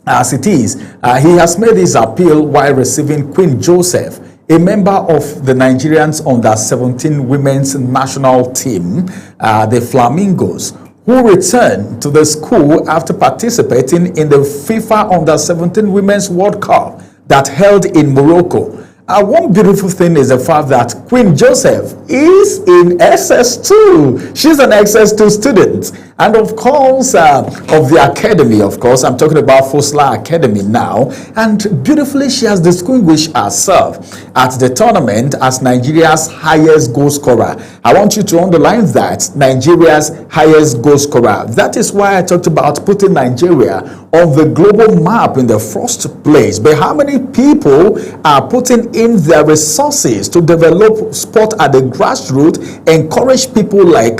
as it is, he has made his appeal while receiving Queen Joseph, a member of the Nigerians Under-17 women's national team, the Flamingos, who returned to the school after participating in the FIFA Under-17 Women's World Cup that held in Morocco. One beautiful thing is the fact that Queen Joseph is in SS2. She's an SS2 student. And of course, of the academy, of course, I'm talking about Fosla Academy now. And beautifully, she has distinguished herself at the tournament as Nigeria's highest goal scorer. I want you to underline that, Nigeria's highest goal scorer. That is why I talked about putting Nigeria on the global map in the first place. But how many people are putting in their resources to develop sport at the grassroots, encourage people like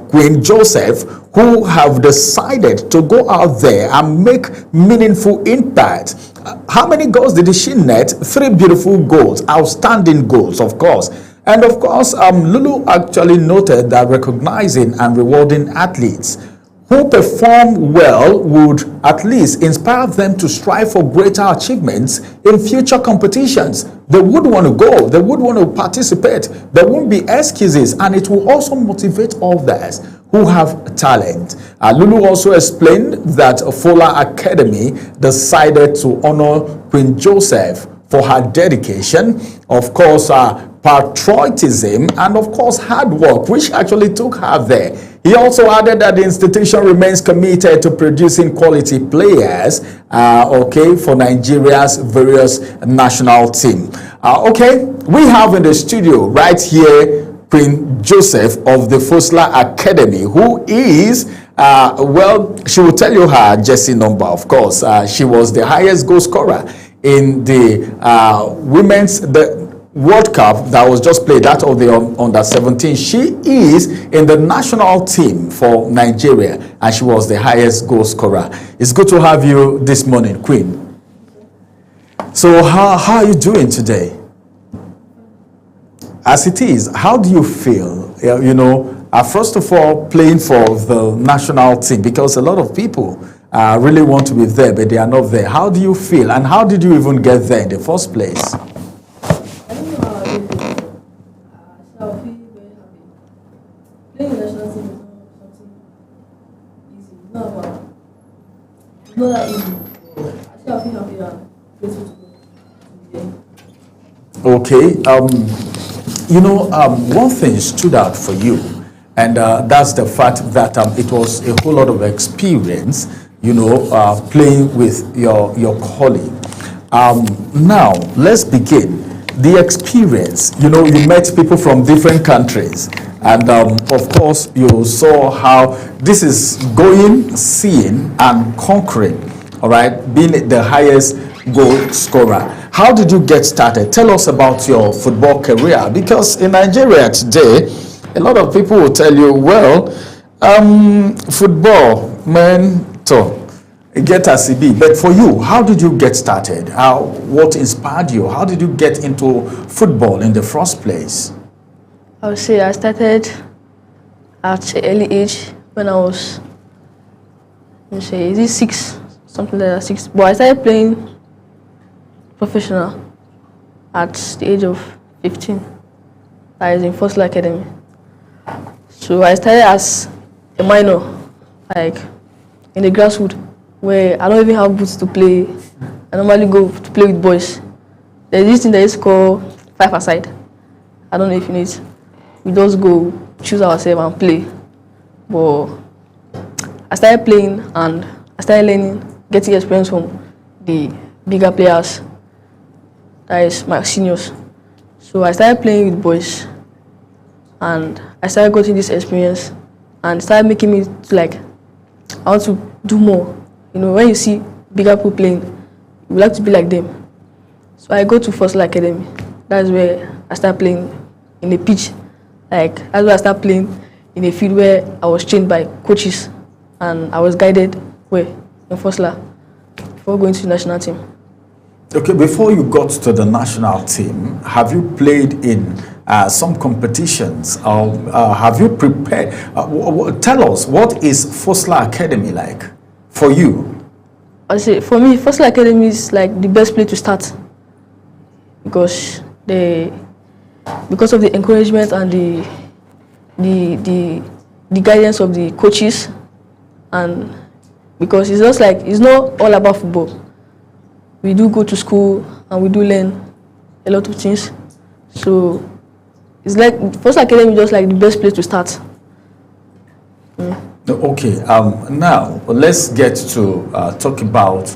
Queen Joseph, who have decided to go out there and make meaningful impact? How many goals did she net? 3 beautiful goals, outstanding goals, of course. And of course, Lulu actually noted that recognizing and rewarding athletes who perform well would at least inspire them to strive for greater achievements in future competitions. They would want to go, they would want to participate, there won't be excuses, and it will also motivate others who have talent. Lulu also explained that Fosla Academy decided to honor Queen Joseph for her dedication, of course, patriotism, and of course hard work, which actually took her there. He also added that the institution remains committed to producing quality players, for Nigeria's various national team. We have in the studio right here Queen Joseph of the Fosla Academy, who is, she will tell you her jersey number, of course. She was the highest goal scorer in the World Cup that was just played, that of the under 17, she is in the national team for Nigeria, and she was the highest goal scorer. It's good to have you this morning, Queen. So how are you doing today? As it is, how do you feel? You know, first of all, playing for the national team, because a lot of people really want to be there, but they are not there. How do you feel, and how did you even get there in the first place? Not that easy. I feel happy and grateful to be there. Okay. You know, one thing stood out for you, and that's the fact that it was a whole lot of experience, you know, playing with your colleague. Now, let's begin. The experience, you know, you met people from different countries. And of course, you saw how this is going, seeing, and conquering, all right, being the highest goal scorer. How did you get started? Tell us about your football career, because in Nigeria today, a lot of people will tell you, well, football, man, so get a CB. But for you, how did you get started? What inspired you? How did you get into football in the first place? I would say I started at an early age when I was, is it 6, something like that, 6. But I started playing professional at the age of 15. I was in Fossil Academy. So I started as a minor, like in the grassroots, where I don't even have boots to play. I normally go to play with boys. There's this thing that is called 5-a-side. I don't know if you know it. We just go choose ourselves and play. But I started playing and I started learning, getting experience from the bigger players, that is my seniors. So I started playing with boys and I started getting this experience and started making me like, I want to do more. You know, when you see bigger people playing, you would like to be like them. So I go to Fossil Academy. That's where I started playing in the pitch. Like, that's where I started playing in a field where I was trained by coaches and I was guided where in Fossil before going to the national team. Okay, before you got to the national team, have you played in some competitions? Or have you prepared? Tell us, what is Fossil Academy like for you? I say, for me, Fossil Academy is like the best place to start because of the encouragement and the guidance of the coaches, and because it's just like, it's not all about football. We do go to school and we do learn a lot of things. So it's like Fossil Academy is just like the best place to start. Okay, now let's get to talk about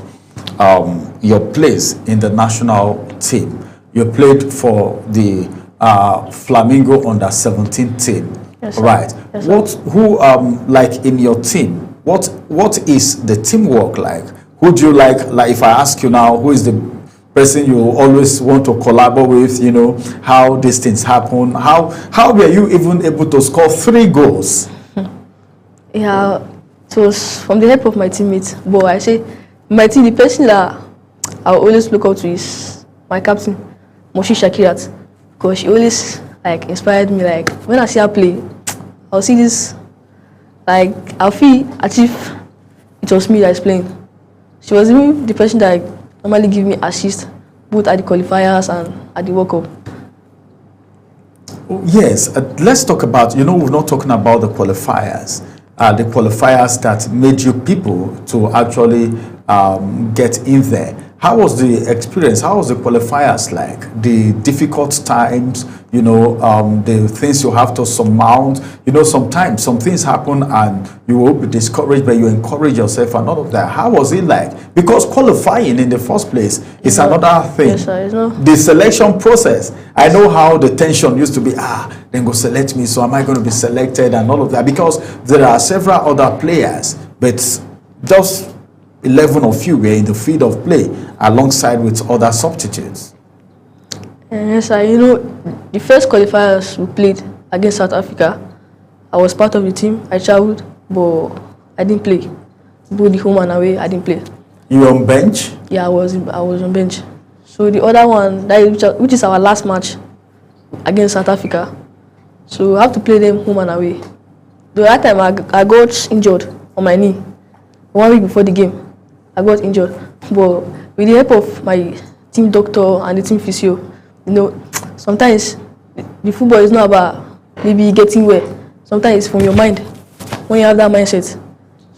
your place in the national team. You played for the Flamingo under 17 team, yes, right? Yes, who like in your team? What is the teamwork like? Who do you like if I ask you now, who is the person you always want to collaborate with? You know how these things happen. How were you even able to score 3 goals? Yeah, it was from the help of my teammates. But I say my team, the person that I always look up to is my captain, Moshi Shakirat, because she always like inspired me. Like when I see her play, I'll see this, like I'll feel as if it was me that is playing. She was even the person that normally give me assists, both at the qualifiers and at the World Cup. Yes, let's talk about, you know, we're not talking about the qualifiers. The qualifiers that made you people to actually get in there. How was the experience? How was the qualifiers like? The difficult times, you know, the things you have to surmount. You know, sometimes some things happen and you will be discouraged, but you encourage yourself and all of that. How was it like? Because qualifying in the first place is another thing. Yes, sir, the selection process. I know how the tension used to be, then go select me, so am I going to be selected and all of that? Because there are several other players, but just 11 of you were in the field of play alongside with other substitutes. Yes, sir. The first qualifiers we played against South Africa, I was part of the team. I traveled, but I didn't play. Both the home and away, I didn't play. You were on bench? Yeah, I was on bench. So the other one, which is our last match against South Africa, so I have to play them home and away. The that time I got injured on my knee 1 week before the game. I got injured, but with the help of my team doctor and the team physio, sometimes the football is not about maybe getting well. Sometimes it's from your mind when you have that mindset.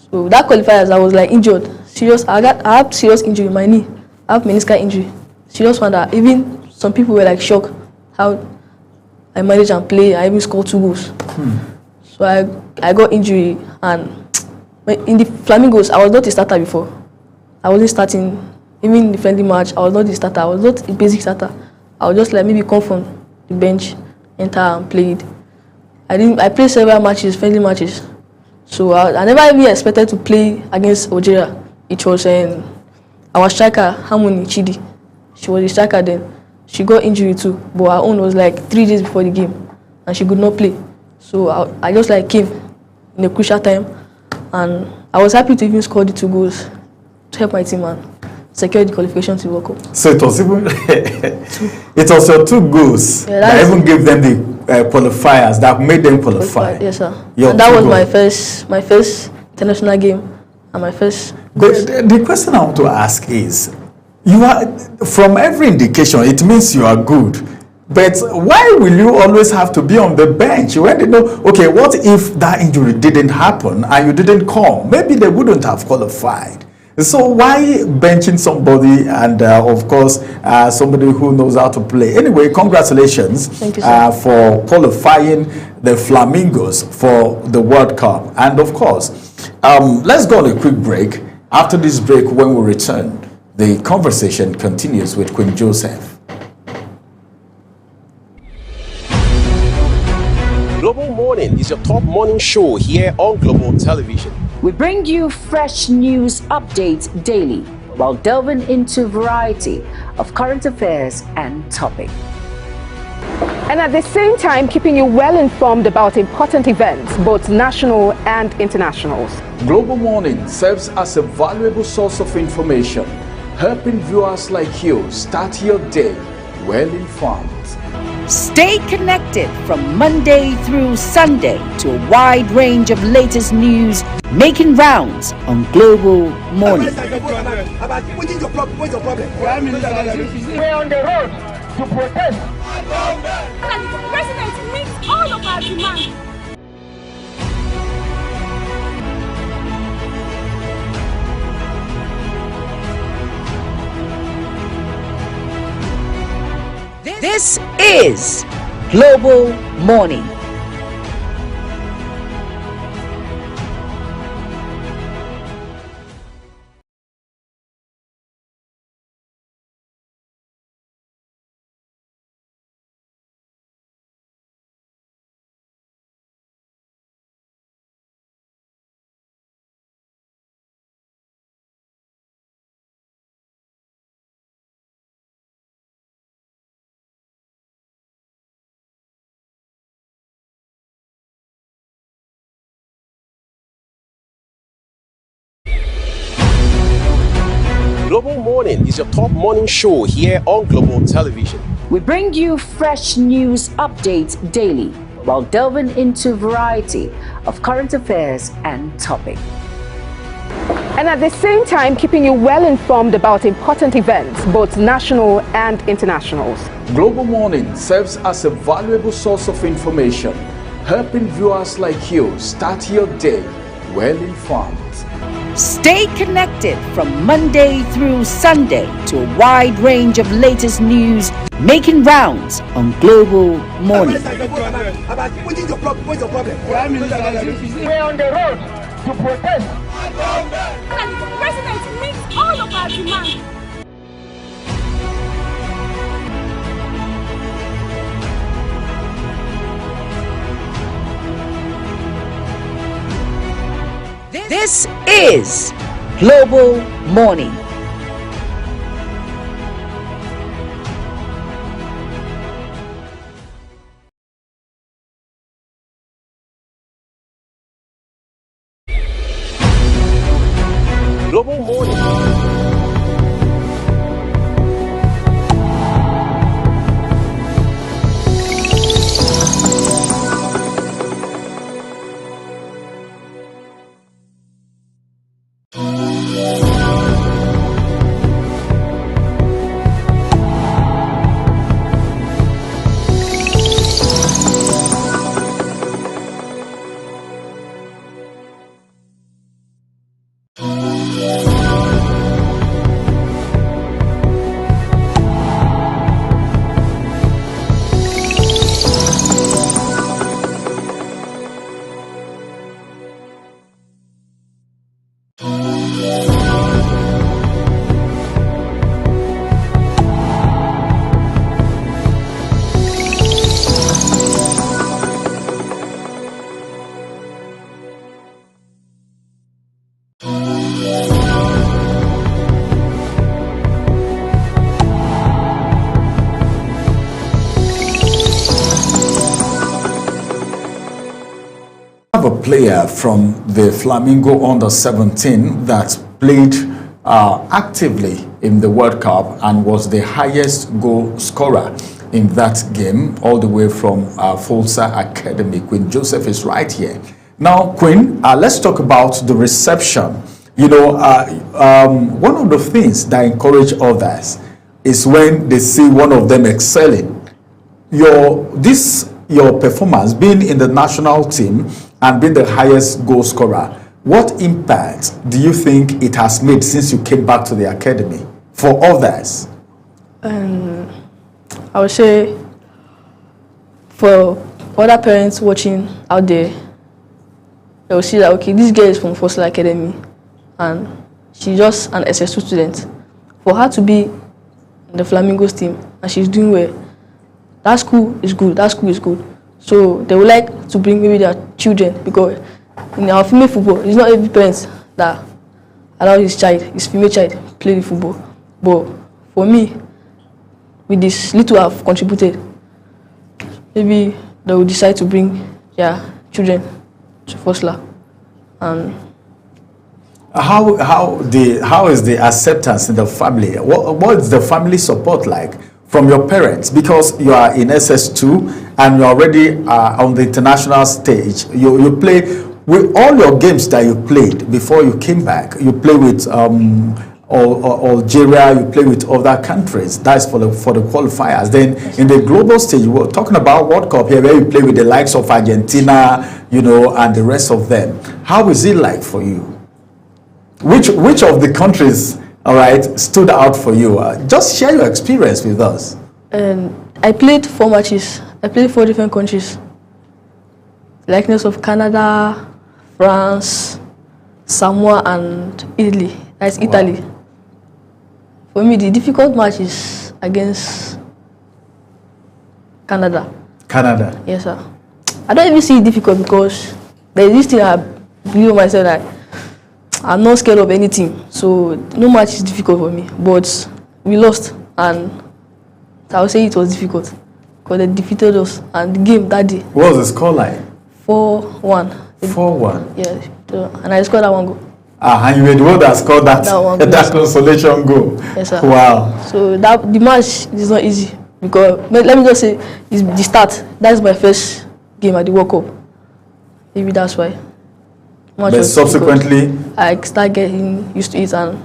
So that qualifiers, I was like injured, serious. I have serious injury in my knee. I have meniscal injury, serious one that even some people were like shocked how I managed and play. I even scored 2 goals. So I got injury, and in the Flamingos, I was not a starter before. I wasn't starting, even in the friendly match. I was not the starter. I was not a basic starter. I was just like maybe come from the bench, enter and played. I played several matches, friendly matches. So I never even expected to play against Algeria. It was our striker, Harmony Chidi. She was the striker then. She got injury too, but her own was like 3 days before the game, and she could not play. So I just like came in a crucial time, and I was happy to even score the 2 goals to help my team and secure the qualification to World Cup. So it was even it was your 2 goals that even gave them the qualifiers that made them qualify. Yes, sir. And that was my first international game and my first. The question I want to ask is, you are, from every indication, it means you are good. But why will you always have to be on the bench when they know, okay, what if that injury didn't happen and you didn't come? Maybe they wouldn't have qualified. So why benching somebody and, of course, somebody who knows how to play? Anyway, congratulations for qualifying the Flamingos for the World Cup. And, of course, let's go on a quick break. After this break, when we return, the conversation continues with Queen Joseph. Global Morning is your top morning show here on Global Television. We bring you fresh news updates daily while delving into a variety of current affairs and topics. And at the same time, keeping you well informed about important events, both national and internationals. Global Morning serves as a valuable source of information, helping viewers like you start your day well informed. Stay connected from Monday through Sunday to a wide range of latest news making rounds on Global Morning. What is your problem? We're on the road to protest. The president meets all of our demands. This is Global Morning. Global Morning is your top morning show here on Global Television. We bring you fresh news updates daily while delving into a variety of current affairs and topics. And at the same time, keeping you well informed about important events, both national and internationals. Global Morning serves as a valuable source of information, helping viewers like you start your day well informed. Stay connected from Monday through Sunday to a wide range of latest news making rounds on Global Morning. What is your problem? What's your problem? We're on the road to protest. The president meets all of our demands. This is Global Morning. Global Morning. A player from the Flamingo under-17 that played actively in the World Cup and was the highest goal scorer in that game, all the way from Folsa Academy. Queen Joseph is right here. Now, Queen, let's talk about the reception. You know, one of the things that encourage others is when they see one of them excelling. Your performance, being in the national team and being the highest goal scorer, what impact do you think it has made since you came back to the academy for others? I would say for other parents watching out there, they will see that, okay, this girl is from Fossil Academy and she's just an SS2 student. For her to be in the Flamingos team and she's doing well, that school is good, that school is good. So they would like to bring maybe their children, because in our female football, it's not every parent that allows his female child, play the football. But for me, with this little I've contributed, maybe they will decide to bring their children to Fosla. And how is the acceptance in the family? What is the family support like from your parents? Because you are in SS2 and you're already on the international stage. You play with all your games that you played before you came back. You play with Algeria, you play with other countries. That's for the qualifiers. Then in the global stage, we were talking about World Cup here, where you play with the likes of Argentina, you know, and the rest of them. How is it like for you? Which of the countries, all right, stood out for you? Just share your experience with us. I played 4 matches. I played 4 different countries. Likeness of Canada, France, Samoa, and Italy. That's Italy. For me, the difficult match is against Canada. Canada? Yes, sir. I don't even see it difficult because there's this thing I believe in myself that I'm not scared of anything. So no match is difficult for me. But we lost, and I would say it was difficult because they defeated us, and the game that day. What was the score like? 4-1. 4-1? Yeah, and I scored that 1 goal. And you were the one that scored that consolation goal. Yes, sir. Wow. So the match is not easy because, let me just say, it's the start. That's my first game at the World Cup. Maybe that's why. But subsequently, I start getting used to it. And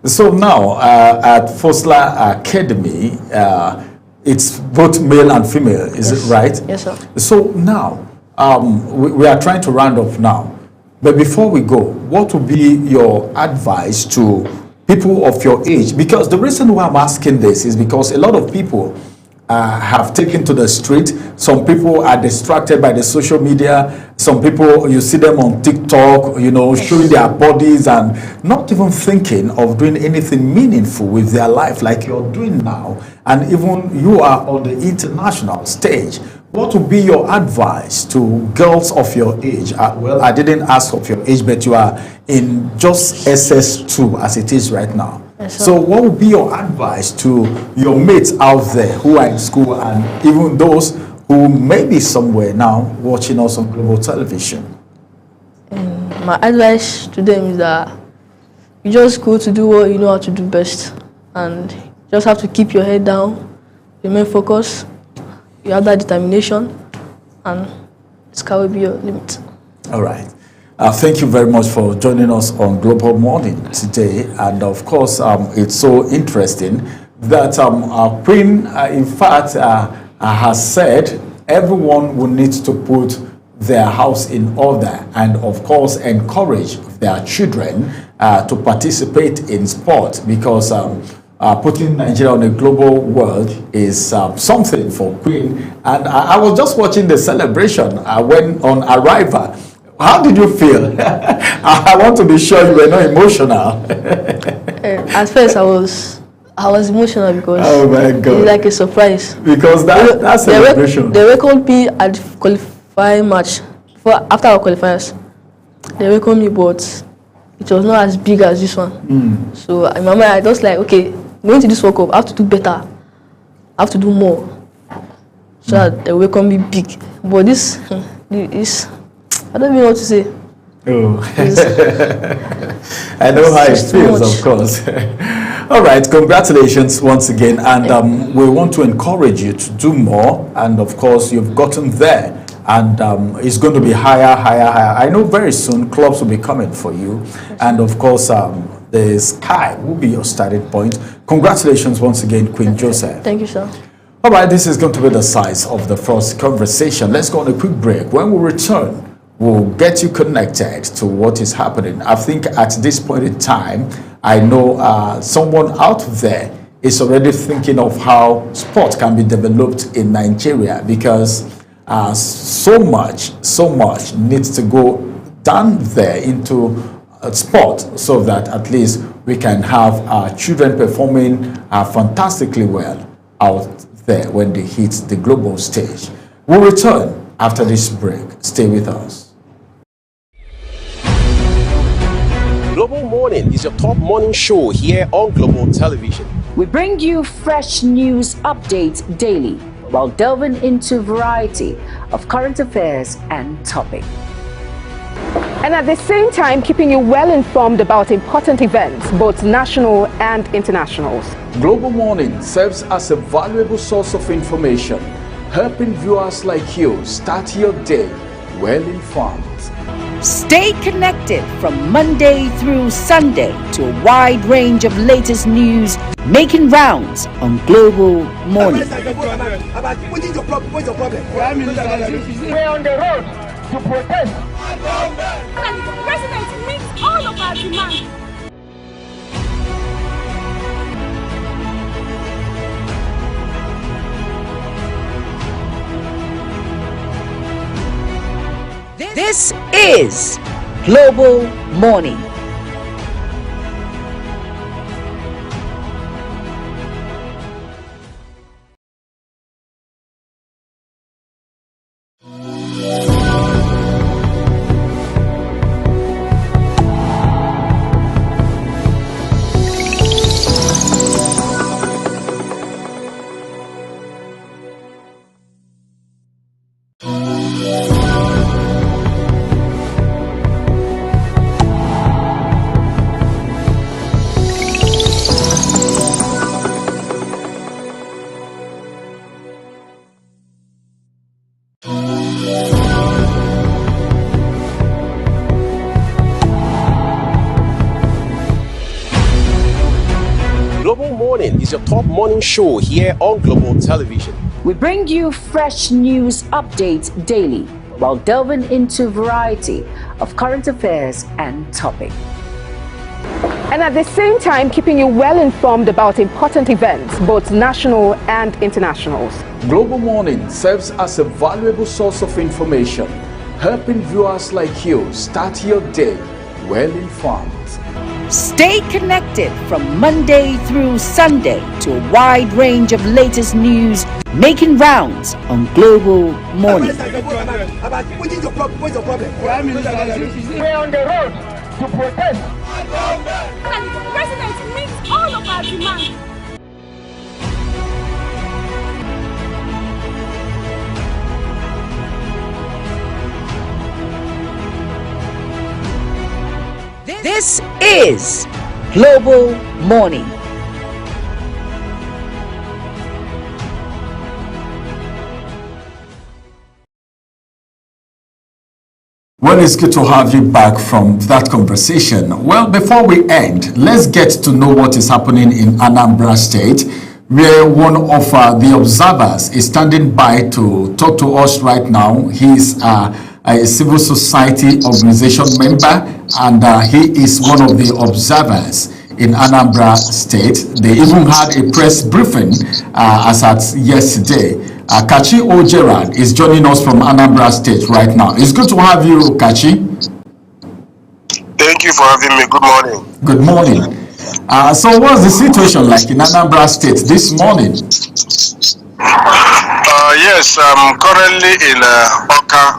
so now at Fosla Academy, it's both male and female, is it right? Yes, sir. So now, we are trying to round up now. But before we go, what would be your advice to people of your age? Because the reason why I'm asking this is because a lot of people have taken to the street. Some people are distracted by the social media. Some people, you see them on TikTok, you know, showing their bodies and not even thinking of doing anything meaningful with their life like you're doing now. And even you are on the international stage. What would be your advice to girls of your age? Well, I didn't ask of your age, but you are in just SS2 as it is right now. Yes, so what would be your advice to your mates out there who are in school and even those who may be somewhere now watching us on global television? my advice to them is that you just go to do what you know how to do best, and you just have to keep your head down, remain focused, you have that determination, and the sky will be your limit. All right. Thank you very much for joining us on Global Morning today. And of course, it's so interesting that Queen, in fact, has said everyone will need to put their house in order and, of course, encourage their children to participate in sport, because putting Nigeria on a global world is something for Queen. And I was just watching the celebration when on arrival. How did you feel? I want to be sure you were not emotional. At first, I was emotional because oh my God, it's like a surprise. Because that's a celebration. They welcomed me at the qualifying match. After our qualifiers, they welcomed me, but it was not as big as this one. So in my mind, I just like, okay, going to this World Cup, I have to do better. I have to do more, so that they welcome me big. But this, I don't know what to say. Oh. I know how it feels, of course. All right, congratulations once again. And we want to encourage you to do more. And of course, you've gotten there. And it's going to be higher, higher, higher. I know very soon clubs will be coming for you. And of course, the sky will be your starting point. Congratulations once again, Queen Joseph. Thank you, sir. All right, this is going to be the size of the first conversation. Let's go on a quick break. When we return, we'll get you connected to what is happening. I think at this point in time, I know someone out there is already thinking of how sport can be developed in Nigeria, because so much needs to go down there into sport, so that at least we can have our children performing fantastically well out there when they hit the global stage. We'll return after this break. Stay with us. Global Morning is your top morning show here on Global Television. We bring you fresh news updates daily while delving into a variety of current affairs and topics. And at the same time, keeping you well informed about important events, both national and internationals. Global Morning serves as a valuable source of information, helping viewers like you start your day well informed. Stay connected from Monday through Sunday to a wide range of latest news making rounds on Global Morning. What is your problem? What's your problem? We're on the road to protest. And the president meets all of our demands. This is Global Morning. Global Morning is your top morning show here on Global Television. We bring you fresh news updates daily while delving into a variety of current affairs and topics. And at the same time, keeping you well informed about important events, both national and internationals. Global Morning serves as a valuable source of information, helping viewers like you start your day well informed. Stay connected from Monday through Sunday to a wide range of latest news making rounds on Global Morning. What is your problem? What's your problem? We're on the road to protest. And the president meets all of our demands. This is Global Morning. Well, it's good to have you back from that conversation. Well, before we end, let's get to know what is happening in Anambra State, where one of the observers is standing by to talk to us right now. He's a civil society organization member, and he is one of the observers in Anambra State. They even had a press briefing as at yesterday. Kachi Ojeran is joining us from Anambra State right now. It's good to have you, Kachi. Thank you for having me. Good morning. Good morning. So what's the situation like in Anambra State this morning? Yes, I'm currently in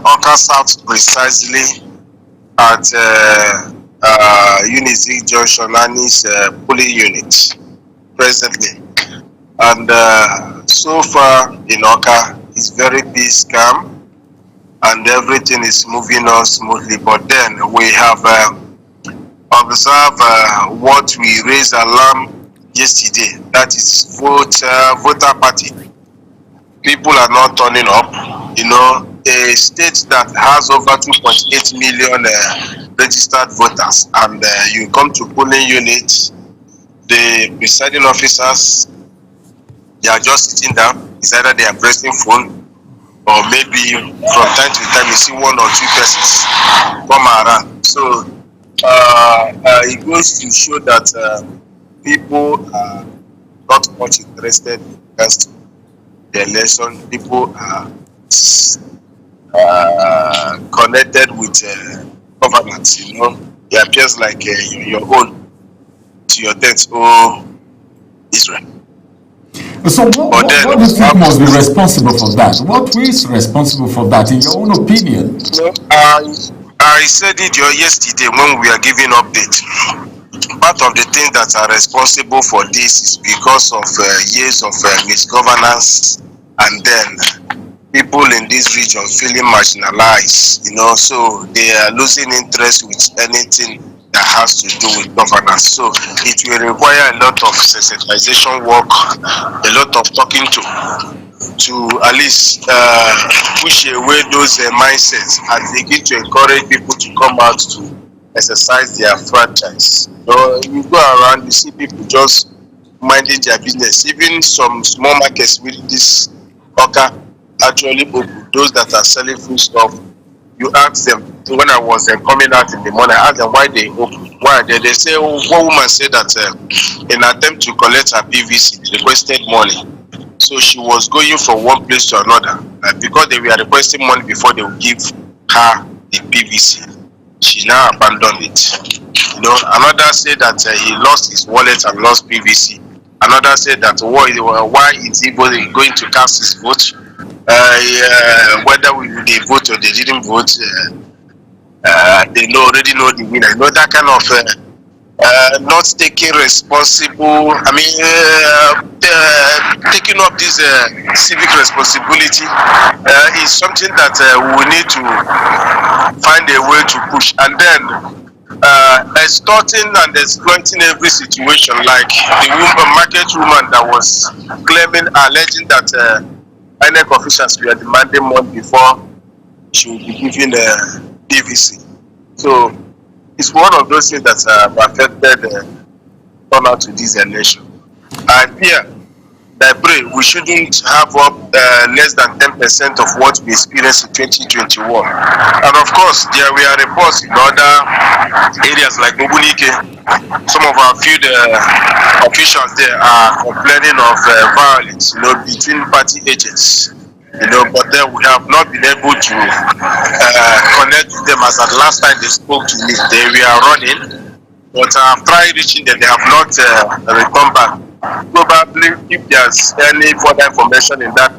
Oka South, precisely at Unity Junction, Annie's polling unit presently. And so far in Oka, it's very peace, calm, and everything is moving on smoothly. But then we have observed what we raised alarm yesterday. That is voter party. People are not turning up. You know, a state that has over 2.8 million registered voters, and you come to polling units, the presiding officers, they are just sitting down. It's either they are pressing phone, or maybe from time to time you see one or two persons come around. So it goes to show that people are not much interested in the election. People are connected with governments. You know, it appears like your own to your death, oh Israel. So what do you think must be responsible for that? What is responsible for that, in your own opinion? I said it yesterday when we are giving update. Part of the things that are responsible for this is because of years of misgovernance, and then people in this region feeling marginalized, you know, so they are losing interest with anything that has to do with governance. So it will require a lot of sensitization work, a lot of talking to at least push away those mindsets and begin to encourage people to come out to exercise their franchise. So you go around, you see people just minding their business. Even some small markets with this Oka actually open. Those that are selling food stuff, you ask them, when I was coming out in the morning, I asked them why they open. Why? They say, oh, one woman said that in an attempt to collect her PVC, they requested money. So she was going from one place to another. Because they were requesting money before they would give her the PVC. She now abandoned it. You know, another said that he lost his wallet and lost PVC. Another said that why is he going to cast his vote? Whether they vote or they didn't vote, they already know the winner. You know, that kind of not taking responsible, taking up this civic responsibility is something that we need to find a way to push. And then extorting and exploiting every situation, like the market woman that was alleging that INEC officials were demanding money before she would be given PVC. So it's one of those things that have affected turnout to this election. And here, I pray we shouldn't have up less than 10% of what we experienced in 2021. And of course, there were reports in other areas like Obunike. Some of our field officials there are complaining of violence, you know, between party agents. You know, but then we have not been able to connect with them. As at last time they spoke to me, they were running, but I've tried reaching them. They have not returned back. Probably, if there's any further information in that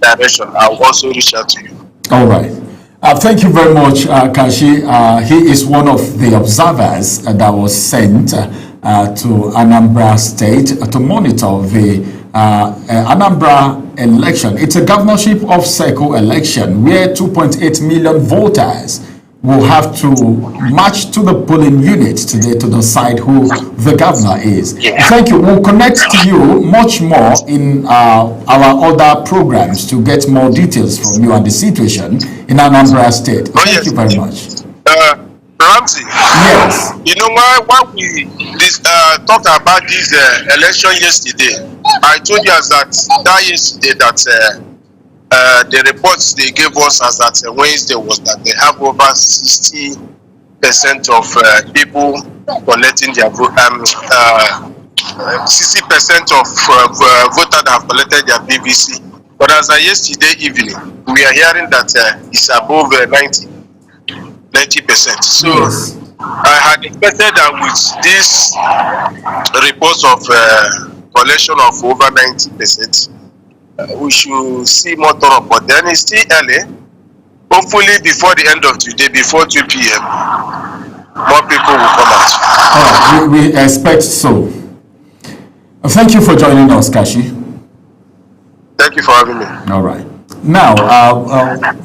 direction, I'll also reach out to you. All right. Thank you very much, Kachi. He is one of the observers that was sent to Anambra State to monitor the Anambra election. It's a governorship of cycle election where 2.8 million voters will have to march to the polling unit today to decide who the governor is. Thank you. We'll connect to you much more in our other programs to get more details from you on the situation in Anambra State. Thank you very much. Ramsey. Yes. You know when we talked about this election yesterday, I told you that yesterday that the reports they gave us as at Wednesday was that they have over 60% of people collecting their vote. 60% of voters have collected their PVC. But as of yesterday evening, we are hearing that it's above 90%. So yes. I had expected that with this reports of collection of over 90%, we should see more thorough. But then it's still early. Hopefully before the end of today, before 2 p.m., more people will come out. We expect so. Thank you for joining us, Kashi. Thank you for having me. All right. Now,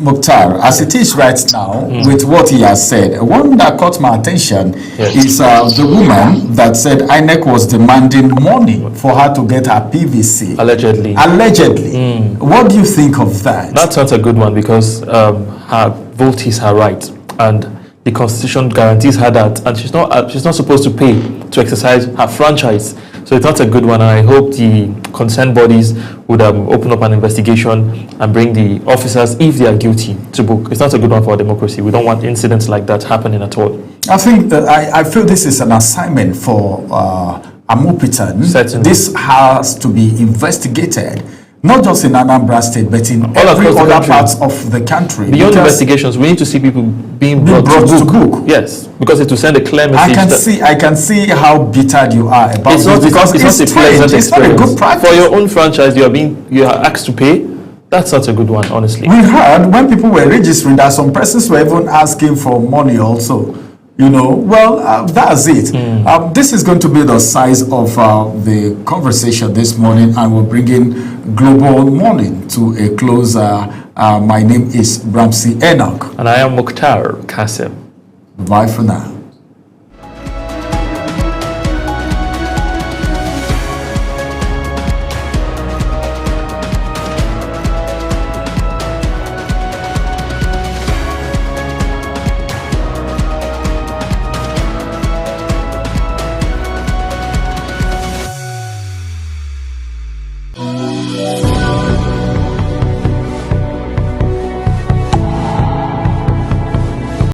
Mukhtar, as it is right now, with what he has said, one that caught my attention is the woman that said INEC was demanding money for her to get her PVC. Allegedly. Allegedly. What do you think of that? That's not a good one because her vote is her right, and the Constitution guarantees her that, and she's not supposed to pay to exercise her franchise. So it's not a good one, and I hope the concerned bodies would open up an investigation and bring the officers, if they are guilty, to book. It's not a good one for our democracy. We don't want incidents like that happening at all. I think that I feel this is an assignment for Amopitan. Certainly. This has to be investigated, not just in Anambra State, but in all every other parts of the country. Beyond investigations, we need to see people being brought to book. Yes, because it will send a clear message. I can see how bitter you are about this because it's not a pleasant experience. It's not a good practice. For your own franchise, you are asked to pay. That's not a good one, honestly. We heard when people were registering that some persons were even asking for money also. You know, well, that's it. This is going to be the size of the conversation this morning, and we're bringing Global Morning to a close. My name is Ramsey Enoch. And I am Mukhtar Kasim. Bye for now.